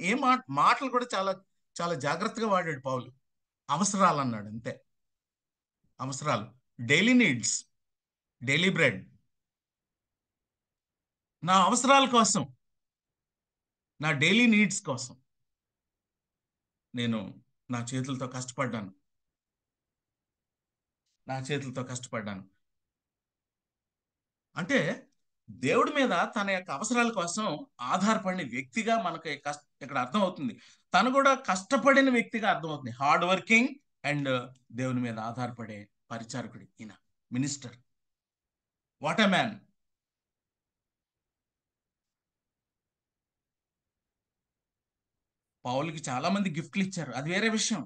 ఏ మాటలు కూడా చాలా చాలా జాగ్రత్తగా వాడాడు పౌలు. అవసరాలు అన్నాడు, అంతే. అవసరాలు, డైలీ నీడ్స్, డైలీ బ్రెడ్. నా అవసరాల కోసం, నా డైలీ నీడ్స్ కోసం నేను నా చేతులతో కష్టపడ్డాను. అంటే దేవుడి మీద తన యొక్క అవసరాల కోసం ఆధారపడిన వ్యక్తిగా మనకు ఇక్కడ అర్థం అవుతుంది. తను కూడా కష్టపడిన వ్యక్తిగా అర్థమవుతుంది. హార్డ్ వర్కింగ్ అండ్ దేవుని మీద ఆధారపడే పరిచారకుడి ఈయన, మినిస్టర్. What a man! పౌలుకి చాలా మంది గిఫ్ట్లు ఇచ్చారు, అది వేరే విషయం.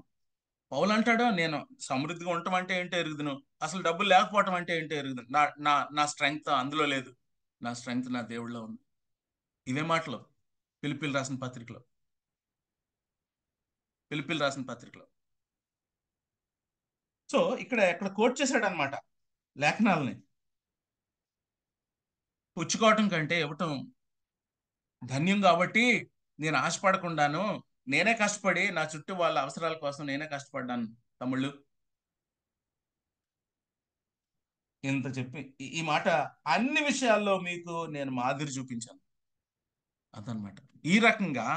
పౌలు అంటాడు, నేను సమృద్ధిగా ఉండటం అంటే ఏంటో ఎరుగుదును, అసలు డబ్బులు లేకపోవటం అంటే ఏంటో ఎరుగుదును. నా స్ట్రెంగ్త్ అందులో లేదు, నా స్ట్రెంగ్త్ నా దేవుడిలో ఉంది. ఇవే మాటలు ఫిలిప్పీలు రాసిన పత్రికలో. సో ఇక్కడ కోట్ చేశాడు అనమాట లేఖనాలని. పుచ్చుకోవటం కంటే ఇవ్వటం ధన్యం కాబట్టి నేను ఆశపడకుండాను నేనే కష్టపడి నా చుట్టూ వాళ్ళ అవసరాల కోసం నేనే కష్టపడ్డాను తమ్ముళ్ళు. ఇంత చెప్పి ఈ మాట అన్ని విషయాల్లో మీకు నేను మాదిరి చూపించాను అదనమాట. ఈ రకంగా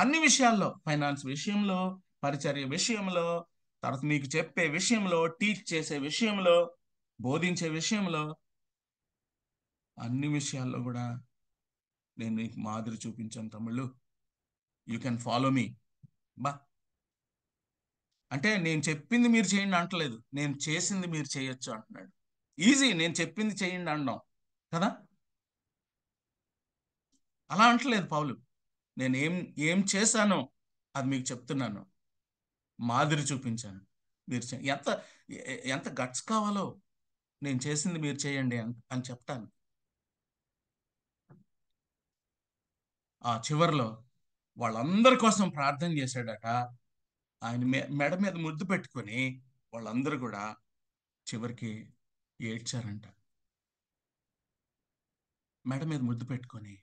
అన్ని విషయాల్లో, ఫైనాన్స్ విషయంలో, పరిచర్య విషయంలో, తర్వాత మీకు చెప్పే విషయంలో, టీచ్ చేసే విషయంలో, బోధించే విషయంలో, అన్ని విషయాల్లో కూడా నేను మీకు మాదిరి చూపించాను తమ్ముళ్ళు. You can follow me. అంటే నేను చెప్పింది మీరు చేయండి అంటలేదు, నేను చేసింది మీరు చేయొచ్చు అంటున్నాడు. ఈజీ, నేను చెప్పింది చేయండి అనడం కదా, అలా అంటలేదు పౌలు. నేను ఏం చేశానో అది మీకు చెప్తున్నాను, మాదిరి చూపించాను. మీరు ఎంత గట్స్ కావాలో నేను చేసింది మీరు చేయండి అని చెప్తాను. ఆ చివరిలో వాళ్ళందరి కోసం ప్రార్థన చేశాడట. ఆయన మెడ మీద ముద్దు పెట్టుకొని వాళ్ళందరూ కూడా చివరికి ఏడ్చారంట. మెడ మీద ముద్దు పెట్టుకొని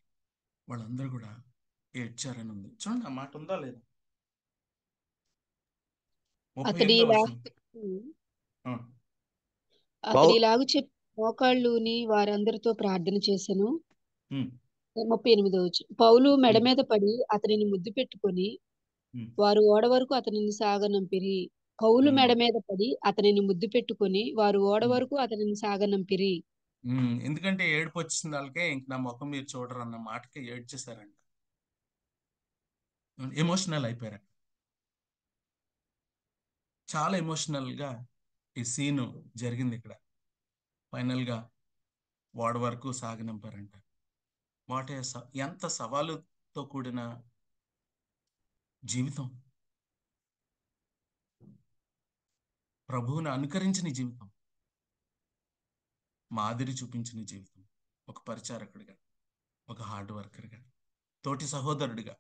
వాళ్ళందరూ కూడా ఏడ్చారని ఉంది. చూడండి, ఆ మాట ఉందా లేదా? అతడి ఇలాగ చెప్పి మోకాళ్ళుని వారందరితో ప్రార్థన చేసెను. 38 పౌలు మెడ మీద పడి అతనిని ముద్దు పెట్టుకొని వారు ఓడ వరకు అతనిని సాగనంపిరి. పౌలు మెడ మీద పడి అతనిని ముద్దు పెట్టుకొని వారు ఓడ వరకు అతనిని సాగనంపిరి. ఎందుకంటే ఏడుపు వచ్చింది వాళ్ళకే, ఇంక నా ముఖం మీరు చూడరు అన్న మాటకి ఏడ్చేశారంట. ఎమోషనల్ అయిపోయారు. చాలా ఎమోషనల్గా ఈ సీను జరిగింది ఇక్కడ. ఫైనల్గా వాడి వరకు సాగనంపారంట. ఎంత సవాలుతో కూడిన జీవితం, ప్రభువుని అనుకరించిన జీవితం, మాదిరి చూపించిన జీవితం, ఒక పరిచారకుడిగా, ఒక హార్డ్ వర్కర్గా, తోటి సహోదరుడిగా.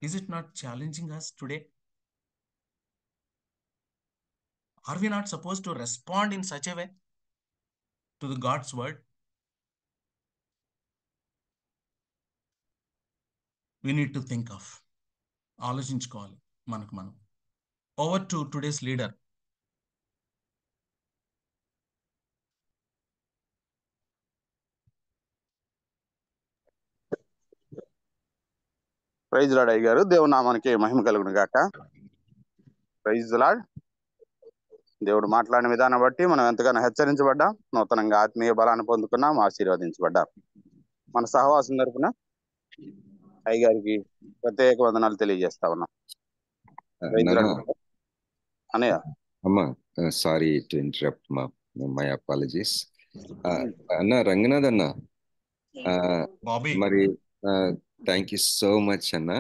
Is it not challenging us today? Are we not supposed to respond in such a way to the God's word? We need to think of, ఆలోచించుకోవాలి మనకు మనం. Over to today's leader. Praise Lord అయ్య గారు, దేవుని నామానికి మహిమ కలుగును గాక. Praise Lord. దేవుడు మాట్లాడిన విధానం బట్టి మనం ఎంతగానో హెచ్చరించబడ్డాం, నూతనంగా ఆత్మీయ బలాన్ని పొందుకున్నాం, ఆశీర్వదించబడ్డాం. మన సహవాసం తరపున అయ్య గారికి ప్రత్యేక వందనాలు తెలియజేస్తా ఉన్నాం. ప్రైజ్ లార్డ్ అన్నయ్య. అమ్మా, sorry to interrupt my apologies. అన్న రంగనాథ్ అన్న, మరి థ్యాంక్ యూ సో మచ్ అన్న.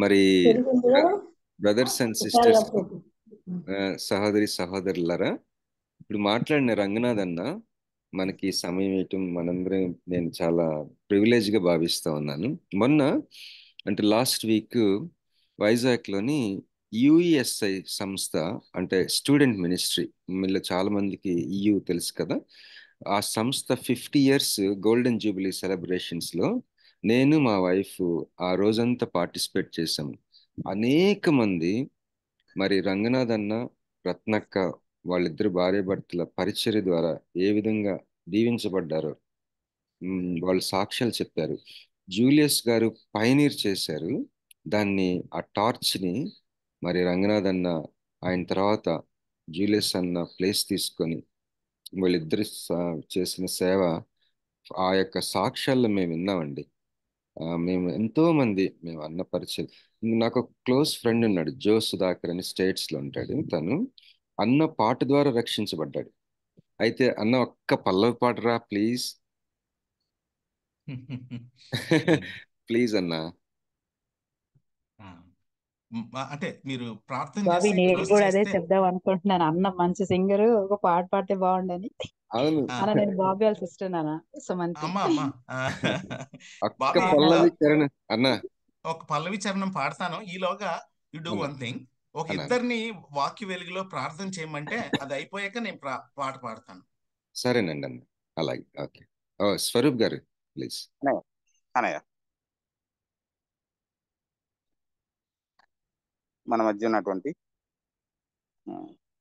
మరి బ్రదర్స్ అండ్ సిస్టర్స్, సహోదరి సహోదరులారా, ఇప్పుడు మాట్లాడిన రంగనాథ్ అన్న మనకి సమయం ఇవ్వటం మనందరం నేను చాలా ప్రివిలేజ్గా భావిస్తూ ఉన్నాను. మొన్న అంటే లాస్ట్ వీక్ వైజాగ్లోని యుఎస్ఐ సంస్థ, అంటే స్టూడెంట్ మినిస్ట్రీ, మీలో చాలా మందికి EU తెలుసు కదా, ఆ సంస్థ 50 years గోల్డెన్ జూబిలీ సెలబ్రేషన్స్లో నేను మా వైఫ్ ఆ రోజంతా పార్టిసిపేట్ చేశాము. అనేక మంది మరి రంగనాథ్ అన్న, రత్నక్క, వాళ్ళిద్దరు భార్యాభర్తల పరిచర్య ద్వారా ఏ విధంగా దీవించబడ్డారో వాళ్ళు సాక్ష్యాలు చెప్పారు. జూలియస్ గారు పైనీర్ చేశారు దాన్ని, ఆ టార్చ్ని. మరి రంగనాథ్ అన్న ఆయన తర్వాత జూలియస్ అన్న ప్లేస్ తీసుకొని వాళ్ళిద్దరు చేసిన సేవ, ఆ యొక్క సాక్ష్యాల్లో మేము విన్నామండి. మేము ఎంతో మంది మేము అన్న పరిచయం. నాకు ఒక క్లోజ్ ఫ్రెండ్ ఉన్నాడు, జో సుధాకర్ అని, స్టేట్స్లో ఉంటాడు. తను అన్న పాట ద్వారా రక్షించబడ్డాడు. అయితే అన్న ఒక్క పల్లవి పాటరా ప్లీజ్. ప్లీజ్ అన్న. అంటే మీరు ప్రార్థన బాబీ, చేసి నేను క్లోజ్ కూడా అదే చేస్తే. చెప్దాం అనుకుంటున్నాను. అన్న మంచి సింగర్, ఒక పాట పాడితే బాగుండని. అవును అన్న, నేను బాబీ వాళ్ళ సిస్టర్ నాన్న సుమంతి. అమ్మా ఒక్క బాబీ, పల్లవి చరణం అన్న, ఒక పల్లవి చరణం పాడతాను. ఈలోగా యు డూ వన్ థింగ్, ఒక ఇద్దరిని వాక్య వెలుగులో ప్రార్థన చేయమంటే అది అయిపోయాక నేను పాట పాడతాను. సరేనండి అన్న, అలాగే. ఓకే. స్వరూప్ గారు ప్లీజ్. అనయ్య, మన మధ్య ఉన్నటువంటి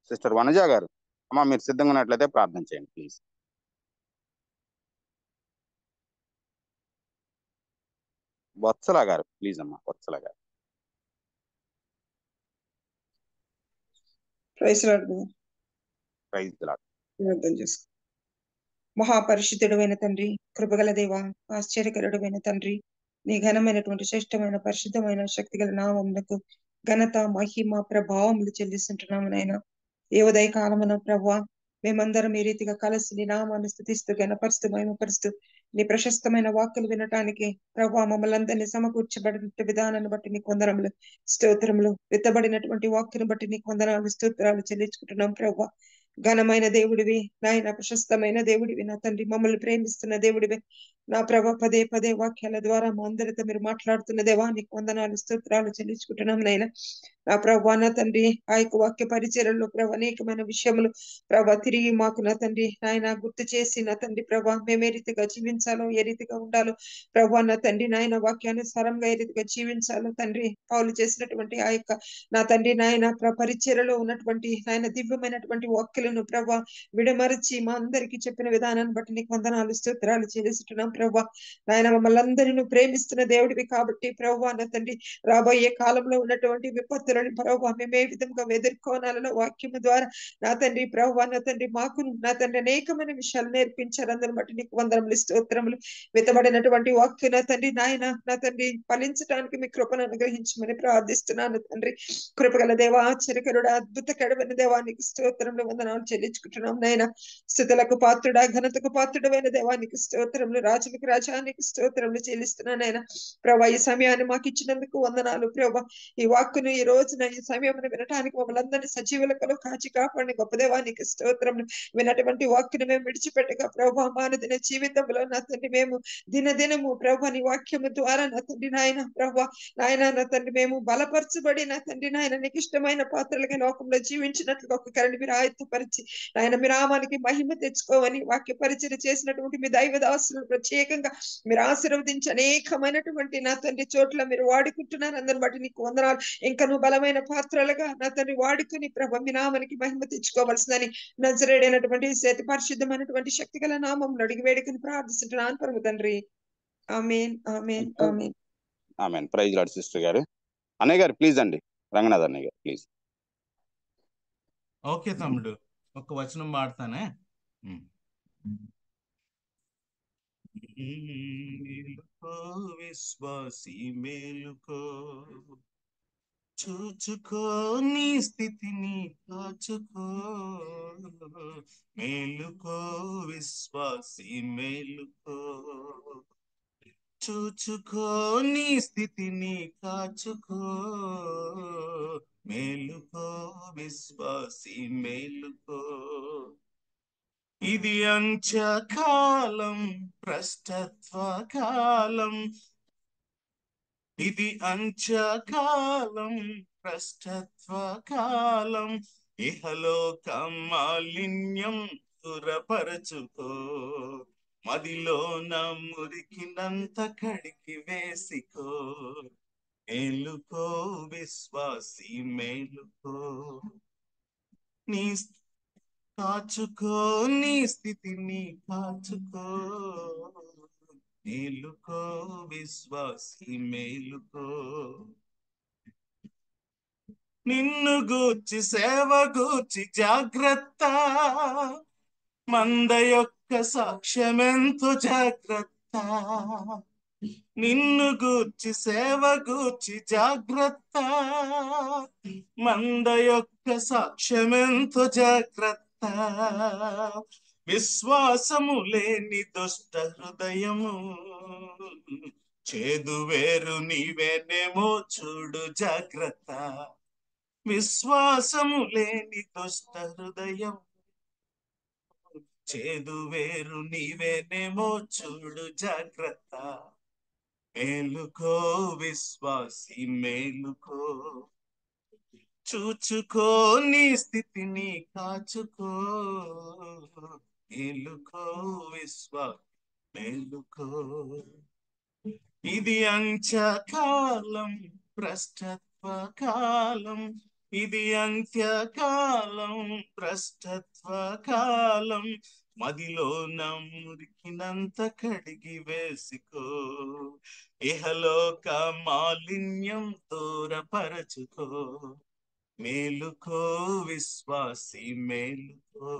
సిస్టర్ వనజ గారు, అమ్మ మీరు సిద్ధంగా ఉన్నట్లయితే ప్రార్థన చేయండి ప్లీజ్. వత్సల గారు ప్లీజ్ అమ్మా, వత్సల గారు. Praise Lord. Praise Lord. ప్రార్థన చేసుకో. మహాపరిశుద్ధుడైన తండ్రి, కృపగల దేవ, ఆశ్చర్యకరుడమైన తండ్రి, నీ ఘనమైనటువంటి శ్రేష్టమైన పరిశుద్ధమైన శక్తిగల నామమునకు ఘనత, మహిమ, ప్రభావములు చెల్లిస్తుంటున్నాము నాయన. ఏ ఉదయ కాలమున ప్రభా మేమందరం ఈ రీతిగా కలిసి నీ నామాన్ని స్తుతిస్తూ ఘనపరుస్తూ మహిమపరుస్తూ నీ ప్రశస్తమైన వాక్కులు వినటానికి ప్రభా మమ్మల్ని అందరినీ సమకూర్చబడిన విధానాన్ని బట్టి నీకు వందనములు, స్తోత్రములు. విత్తబడినటువంటి వాక్కును బట్టి నీకు వందనాలు, స్తోత్రాలు చెల్లించుకుంటున్నాం ప్రభా. ఘనమైన దేవుడివి నాయన, ప్రశస్తమైన దేవుడివి నా తండ్రి, మమ్మల్ని ప్రేమిస్తున్న దేవుడివి నా ప్రభ. పదే పదే వాక్యాల ద్వారా మా అందరితో మీరు మాట్లాడుతున్న దేవా, నీకు వందనాలు, స్తోత్రాలు చెల్లించుకుంటున్నాం నాయన. నా ప్రభా నా తండ్రి, ఆ యొక్క వాక్య పరిచయంలో ప్రభ అనేకమైన విషయములు ప్రభ తిరిగి మాకు నా తండ్రి నాయన గుర్తు చేసి నా తండ్రి ప్రభా మేము ఏ రీతిగా జీవించాలో, ఏ రీతిగా ఉండాలో ప్రభా నా తండ్రి నాయన వాక్యానుసారంగా ఏ రీతిగా జీవించాలో తండ్రి, పౌలు చేసినటువంటి ఆ యొక్క నా తండ్రి నాయన పరిచర్యలో ఉన్నటువంటి నాయన దివ్యమైనటువంటి వాక్యలను ప్రభా విడమరచి మా అందరికీ చెప్పిన విధానాన్ని బట్టి నీకు వందనాలు, స్తోత్రాలు చెల్లిస్తున్నాం ప్రభా. నాయన మమ్మల్ని అందరినీ ప్రేమిస్తున్న దేవుడివి కాబట్టి ప్రభా నా తండ్రి, రాబోయే కాలంలో ఉన్నటువంటి విపత్తు ఇబ్బందులను ప్రభావ మేము ఏ విధంగా ఎదుర్కోనాలలో వాక్యము ద్వారా నా తండ్రి ప్రభావ నా తండ్రి మాకు నా తండ్రి అనేకమైన విషయాలు నేర్పించారు. అందరిని బట్టి నీకు వందనములు స్తోత్రములు. విత్తబడినటువంటి వాక్య నా తండ్రి నాయన నా తండ్రి ఫలించడానికి మీ కృపను అనుగ్రహించమని ప్రార్థిస్తున్నాను తండ్రి. కృపగల దేవ ఆశ్చర్యకరుడ అద్భుతకరమైన దేవానికి స్తోత్రములు వందనాలు చెల్లించుకుంటున్నాం నాయన. స్థుతులకు పాత్రుడా ఘనతకు పాత్రుడమైన దేవానికి స్తోత్రములు, రాజులకు రాజానికి స్తోత్రములు చెల్లిస్తున్నాను నాయన. ప్రభా ఈ సమయాన్ని మాకు ఇచ్చినందుకు వందనాలు ప్రభా. ఈ వాక్కును ఈ రోజున ఈ సమయం వినటానికి మమ్మల్ని అందరినీ సజీవులకు కాచి కాపాడిన గొప్ప దేవానికి స్తోత్రములు. విన్నటువంటి వాక్కును మేము విడిచిపెట్టగా ప్రభా మానదిన జీవితంలో నా తండ్రి మేము దినదినము ప్రభా నీ వాక్యము ద్వారా నా తండ్రి నాయన ప్రభా నాయన నా తండ్రి మేము బలపరచబడి నా తండ్రి నాయన నీకు ఇష్టమైన పాత్రలుగా లోకంలో జీవించినట్లుగా ఒక్కొక్కరిని మీరు ఆయత్తపరిచి నాయన మీ నామానికి మహిమ తెచ్చుకోవని వాక్య పరిచయం చేసినటువంటి మీ దైవ దాసులను ప్రత్యేకంగా మీరు ఆశీర్వదించి అనేకమైనటువంటి నా తండ్రి చోట్ల మీరు వాడుకుంటున్నారు. అందరిని బట్టి నీకు వందనాలు. ఇంకా నువ్వు బలమైన పాత్రలుగా నా తండ్రి వాడుకుని ప్రభ మీ నామానికి మహిమ తెచ్చుకోవాల్సిందని నజరేడైనటువంటి చేతి పరిశుద్ధమైనటువంటి శక్తి గల నామంలో అడిగి వేడుకని ప్రార్థిస్తున్నాను పరమ తండ్రి. ఆమేన్ ఆమేన్ ఆమేన్ ఆమేన్. ప్రైజ్ లార్డ్ సిస్టర్ గారు. అన్నయ్య గారు ప్లీజ్ అండి, రంగనాథ్ అన్నయ్య గారు ప్లీజ్. ఓకే తమ్ముడు, ఒక వచనం పాడతానే. మేలుకో విశ్వాసి మేలుకో, చూచుకో నీ స్థితిని కాచుకో. మేలుకో విశ్వాసి మేలుకో, చూచుకో నీ స్థితిని కాచుకో. మేలుకో విశ్వాసి మేలుకో, ఇది అంత్యకాలం భ్రష్టత్వ కాలం. ఇది అంత్యకాలం భ్రష్టత్వ కాలం. ఇహలోక మాలిన్యం దూరపరచుకో, మదిలో నా మురికినంత కడిగి వేసికో. మేలుకో విశ్వాసి మేలుకో, నీ కాచుకో నీ స్థితిని కాచుకో. మేలుకో విశ్వాసి మేలుకో, నిన్ను గూర్చి సేవ గూర్చి జాగ్రత్త. మంద యొక్క సాక్ష్యమెంతో జాగ్రత్త. నిన్ను గూర్చి సేవ గూర్చి జాగ్రత్త. మంద యొక్క సాక్ష్యమెంతో జాగ్రత్త. విశ్వాసము లేని దుష్ట హృదయము, చేదు వేరు నీవేనేమో చూడు జాగ్రత్త. విశ్వాసము లేని దుష్ట హృదయం, చేదు వేరు నీవేనేమో చూడు జాగ్రత్త. మేలుకో విశ్వాసి మేలుకో, చూచుకో నీ స్థితిని కాచుకో. మేలుకో విశ్వాసి మేలుకో, ఇది అంత్యకాలం భ్రష్టత్వ కాలం. ఇది అంత్యకాలం భ్రష్టత్వ కాలం. మదిలో నమ్మురికినంత కడిగి వేసుకో. ఇహలోక మాలిన్యం దూరపరచుకో. మేలుకో విశ్వాసి మేలుకో,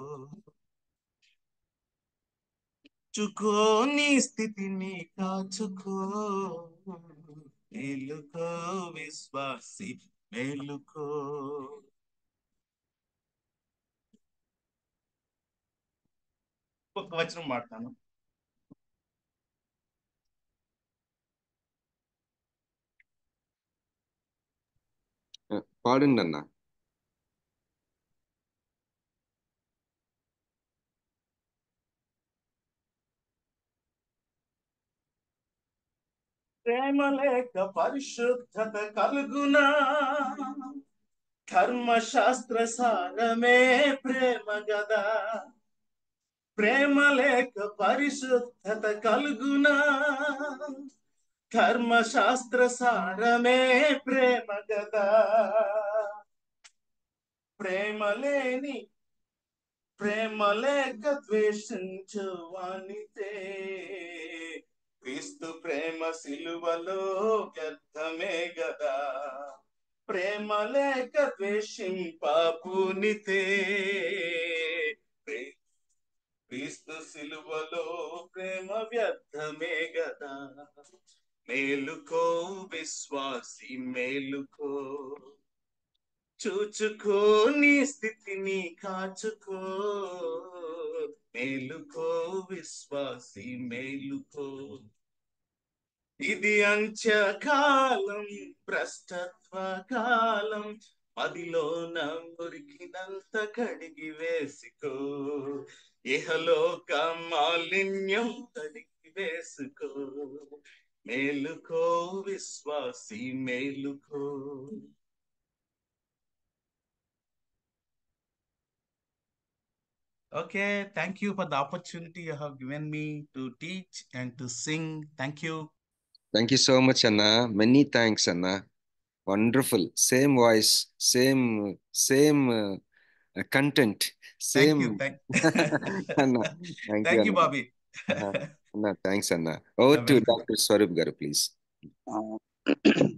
చుకో నీ స్థితిని కాచుకో. మేలుకో విశ్వాసి మేలుకో. ఒక వచనం మాట్లాడతాను. పాడండి అన్న. ప్రేమ లేక పరిశుద్ధత కలుగునా, ధర్మశాస్త్ర సారమే ప్రేమ గదా. ప్రేమ లేక పరిశుద్ధత కలుగునా, ధర్మశాస్త్ర సారమే ప్రేమ గదా. ప్రేమ లేక ద్వేషించు వానితే, క్రీస్తు ప్రేమ సిలువలో వ్యర్థమే గదా. ప్రేమ లేక ద్వేషింపూనితే క్రీస్తు సిలువలో ప్రేమ వ్యర్థమే గదా. మేలుకో విశ్వాసి మేలుకో, చూచుకో నీ స్థితిని కాచుకో. మేలుకో విశ్వాసి మేలుకో, ఇది అంత్యకాలం భ్రష్టత్వ కాలం. మదిలోన మురికినంత కడిగి వేసుకో, ఇహలోక మాలిన్యం కడిగి వేసుకో. మేలుకో విశ్వాసి మేలుకో. Okay, thank you for the opportunity you have given me to teach and to sing. Thank you. Thank you so much, Anna. Many thanks, Anna. Wonderful. Same voice, same content, Thank same. you. Anna, thank Thank you, you, Anna. Bobby. Anna, thanks, Anna. Over to Welcome. Dr. Swarup garu, please.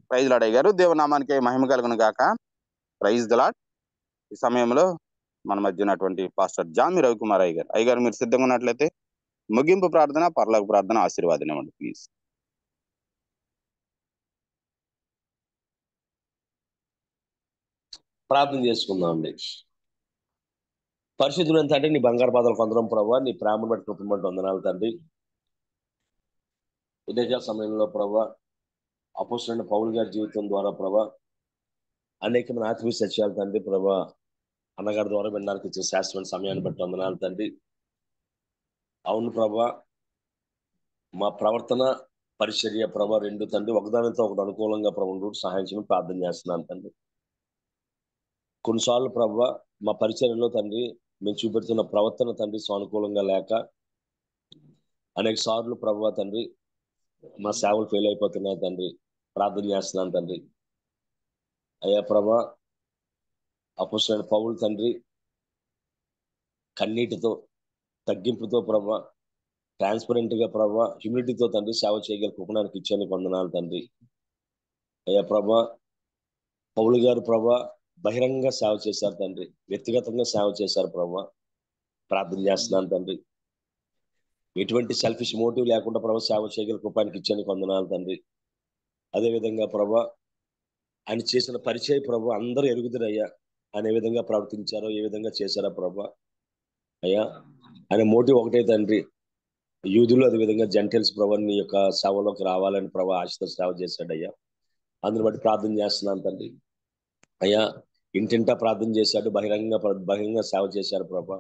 Praise Lord అయ్యారు. దేవునామానికి మహిమ కలుగును గాక. Praise the Lord. ఈ సమయంలో మన మధ్య ఉన్నటువంటి పాస్టర్ జామి రవికుమార్ అయ్యగారు, అయ్యగారు మీరు సిద్ధంగా ఉన్నట్లయితే ముగింపు ప్రార్థన, పరలోక ప్రార్థన, ఆశీర్వాదం ఇవ్వండి ప్లీజ్. ప్రార్థన చేసుకుందాం అండి. పరిశుద్ధులైన తండ్రి, నీ బంగారు పాదాలకు వందనం ప్రభావ, నీ ప్రేమను బట్టి కృపను బట్టి వందనాలు తండ్రి. ఉదయ సమయంలో ప్రభావ అపోస్తలుడైన పౌలు గారి జీవితం ద్వారా ప్రభావ అనేకమైన ఆత్మీయ సత్యాలు తండ్రి ప్రభావ అన్నగారి ద్వారా వినడానికి ఇచ్చిన శాస్త్రమైన సమయాన్ని బట్టి వందనాలు తండ్రి. అవును ప్రభా, మా ప్రవర్తన పరిచర్య ప్రభా రెండు తండ్రి ఒకదానితో ఒకటి అనుకూలంగా ప్రభు సహాయం చేయమని ప్రార్థన చేస్తున్నాను తండ్రి. కొన్నిసార్లు ప్రభా మా పరిచర్యలో తండ్రి మేము చూపెడుతున్న ప్రవర్తన తండ్రి సానుకూలంగా లేక అనేక సార్లు ప్రభా తండ్రి మా సేవలు ఫెయిల్ అయిపోతున్నాయి తండ్రి. ప్రార్థన చేస్తున్నాను తండ్రి. అయ్యా ప్రభా, అపోస్తలుడైన పౌలు తండ్రి కన్నీటితో తగ్గింపుతో ప్రభా ట్రాన్స్పరెంట్ గా ప్రభా హ్యూమిలిటీతో తండ్రి సేవ చేయగల కృపణానికి ఇచ్చాను వందనాలు తండ్రి. అయ్యా ప్రభా, పౌలు గారు ప్రభా బహిరంగ సేవ చేశారు తండ్రి, వ్యక్తిగతంగా సేవ చేశారు ప్రభా. ప్రార్థన చేస్తున్నాను తండ్రి. ఎటువంటి సెల్ఫిష్ మోటివ్ లేకుండా ప్రభా సేవ చేయగల కృపానికి ఇచ్చాను వందనాలు తండ్రి. అదేవిధంగా ప్రభా ఆయన చేసిన పరిచయ ప్రభా అందరూ ఎరుగుదరయ్యా అనే విధంగా ప్రవర్తించారో ఏ విధంగా చేశారా ప్రభా. అయ్యా ఆయన మోటివ్ ఒకటే తండ్రి, యూదులు అదేవిధంగా జెంటైల్స్ ప్రభా నీ యొక్క సేవలోకి రావాలని ప్రభా ఆశతో సేవ చేశాడయ్యా. అందుని బట్టి ప్రార్థన చేస్తున్నాను తండ్రి. అయ్యా ఇంటింటా ప్రార్థన చేశాడు, బహిరంగ సేవ చేశారు ప్రభా.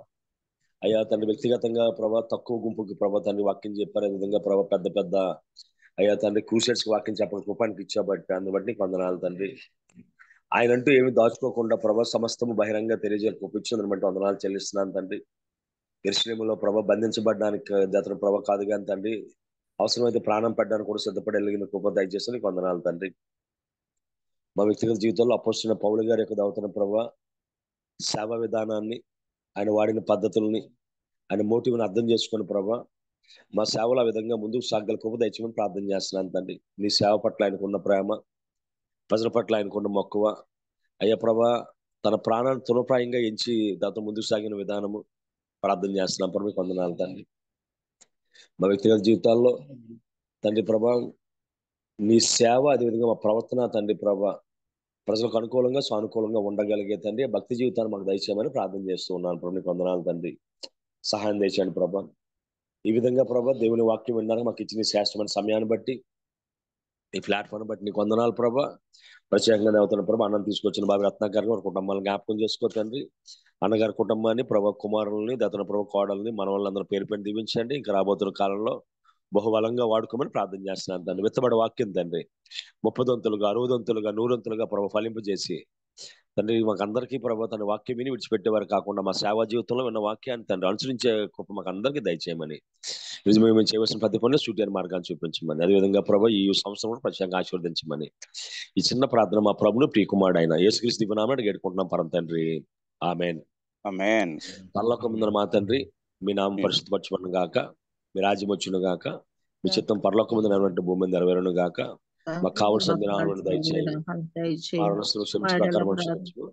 అయ్యా తండ్రి వ్యక్తిగతంగా ప్రభా తక్కువ గుంపుకి ప్రభా తండ్రి వాక్యం చెప్పారు. అదేవిధంగా ప్రభా పెద్ద పెద్ద అయ్యా తండ్రి క్రూసైడ్స్ వాక్యం చెప్పడం కృపానికి ఇచ్చాబట్టి అందుని బట్టి వందనాలు తండ్రి. ఆయన అంటూ ఏమి దాచుకోకుండా ప్రభా సమస్తము బహిరంగ తెలియజేయాలి కృపించిందని బట్టి వందనాలు చెల్లిస్తున్నాను తండ్రి. యెరూషలేములో ప్రభా బంధించబడడానికి అతను ప్రభా కాదు కానీ తండ్రి అవసరమైతే ప్రాణం పెట్టడానికి కూడా సిద్ధపడి వెలిగిన కృప దయచేసి నీకు వందనాలు తండ్రి. మా వ్యక్తిగత జీవితంలో అపోస్తలుడైన పౌలు గారి యొక్క దౌతన ప్రభా సేవా విధానాన్ని, ఆయన వాడిన పద్ధతుల్ని, ఆయన మోటివ్ని అర్థం చేసుకుని ప్రభా మా సేవలు ఆ విధంగా ముందుకు సాగల కృప దయచేయమని ప్రార్థన చేస్తున్నాను తండ్రి. నీ సేవ పట్ల ఆయనకున్న ప్రేమ, ప్రజల పట్ల ఆయనకున్న మక్కువ, అయ్యా ప్రభా తన ప్రాణాన్ని తృణప్రాయంగా ఎంచి దాంతో ముందుకు సాగిన విధానము ప్రార్థన చేస్తున్నాం ప్రభు. మీకు వందనాలు తండ్రి. మా వ్యక్తిగత జీవితాల్లో తండ్రి ప్రభా నీ సేవ అదేవిధంగా మా ప్రవర్తన తండ్రి ప్రభా ప్రజలకు అనుకూలంగా సానుకూలంగా ఉండగలిగే తండ్రి భక్తి జీవితాన్ని మాకు దయచేయమని ప్రార్థన చేస్తూ ఉన్నాను ప్రభు. మీకు వందనాలు తండ్రి. సహాయం దయచేయండి ప్రభా. ఈ విధంగా ప్రభా దేవుని వాక్యం విన్నాక మాకు ఇచ్చిన శ్రేష్టమైన సమయాన్ని బట్టి ఈ ప్లాట్ఫామ్ బట్టి నీకు వందనాలు ప్రభా. ప్రత్యేకంగా అవుతున్న ప్రభా అన్నం తీసుకొచ్చిన బాబు రత్నాకర్ గారి కుటుంబాలను జ్ఞాపకం చేసుకో తండ్రి. అన్నగారి కుటుంబాన్ని ప్రభా కుమారుల్ని దతన ప్రభా కోడల్ని మన వాళ్ళందరూ పేరు పెట్టి దీవించండి. ఇంకా రాబోతున్న కాలంలో బహుబలంగా వాడుకోమని ప్రార్థన చేస్తున్నాను తండ్రి. విత్తబడి వాక్యం తండ్రి 30 దంతులుగా 60 దంతులుగా 100 దంతులుగా ప్రభా ఫలింపజేసి తండ్రి మాకు అందరికీ ప్రభా తన వాక్యం విని విడిచిపెట్టేవారు కాకుండా మా సేవా జీవితంలో ఉన్న వాక్యాన్ని తండ్రి అనుసరించే కృప మాకు అందరికీ దయచేయమని, మేము చేయవలసిన ప్రతి పనులు సూటి మార్గాన్ని చూపించమని, అదేవిధంగా ప్రభా ఈ సంవత్సరం కూడా ప్రత్యేకంగా ఆశీర్వదించమని ఈ చిన్న ప్రార్థన మా ప్రభును ప్రియకుమారుడు అయిన యేసుక్రీస్తు దివ్యనామమున వేడుకుంటున్నాం పరమ తండ్రి. ఆమేన్. ఆమేన్. పరలోకమందున్న మా తండ్రి, మీ నామం పరిశుద్ధపరచబడును గాక, మీ రాజ్యం వచ్చును గాక, మీ చిత్తం పరలోకమందు నెరవేరినట్టు భూమి మీద నెరవేరును గాక. మాకు కావలసిన దినాలను దయచేయండి. మా రుణస్తులు క్షమించు ప్రకారం క్షమించము.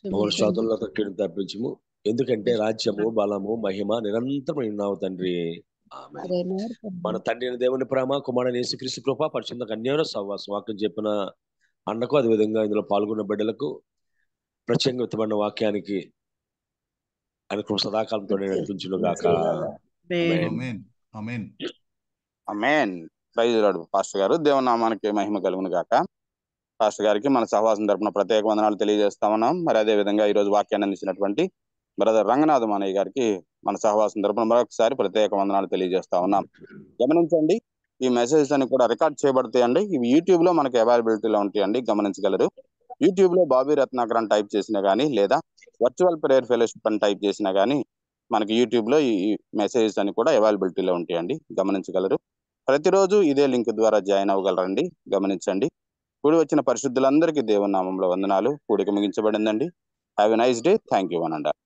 మమ్మల్ని శోధనలో తొక్కిని తప్పించము. ఎందుకంటే రాజ్యము, బలము, మహిమ నిరంతరం ఉన్నావు తండ్రి. ఆమేన్. మన తండ్రి అయిన దేవుని ప్రేమ, కుమారుడైన యేసుక్రీస్తు కృప, పరిశుద్ధ కన్యక సహవాసం, వాక్యం చెప్పిన అన్నకు, అదేవిధంగా ఇందులో పాల్గొన్న బిడ్డలకు, ప్రత్యేకమైన వాక్యానికి ఆయన కృప సదాకాలంతో నడిపించును గాక. ఆమేన్. ప్రైజ్ లార్డ్ పాస్టర్ గారు. దేవుని నామానికి మహిమ కలుగును గాక. పాస్టర్ గారికి మన సహవాసం తరపున ప్రత్యేక వందనాలు తెలియజేస్తా ఉన్నాం. మరి అదే విధంగా ఈ రోజు వాక్యాన్ని అందించినటువంటి బ్రదర్ రంగనాథ్ మానయ్య గారికి మన సహవాసం తరపున మరొకసారి ప్రత్యేక వందనాలు తెలియజేస్తా ఉన్నాం. గమనించండి, ఈ మెసేజెస్ అన్ని కూడా రికార్డ్ చేయబడతాయండి. ఇవి యూట్యూబ్ లో మనకి అవైలబిలిటీలో ఉంటాయండి, గమనించగలరు. యూట్యూబ్ లో బాబీ రత్నాకర్ అని టైప్ చేసినా గానీ, లేదా వర్చువల్ ప్రేయర్ ఫెలోషిప్ అని టైప్ చేసినా గానీ మనకి యూట్యూబ్ లో ఈ మెసేజెస్ అని కూడా అవైలబిలిటీలో ఉంటాయండి, గమనించగలరు. ప్రతిరోజు ఇదే లింక్ ద్వారా జాయిన్ అవ్వగలరండి, గమనించండి. కూడి వచ్చిన పరిశుద్ధులందరికీ దేవుని నామంలో వందనాలు. కూడిక ముగించబడిందండి. Have a nice day. Thank you one and all.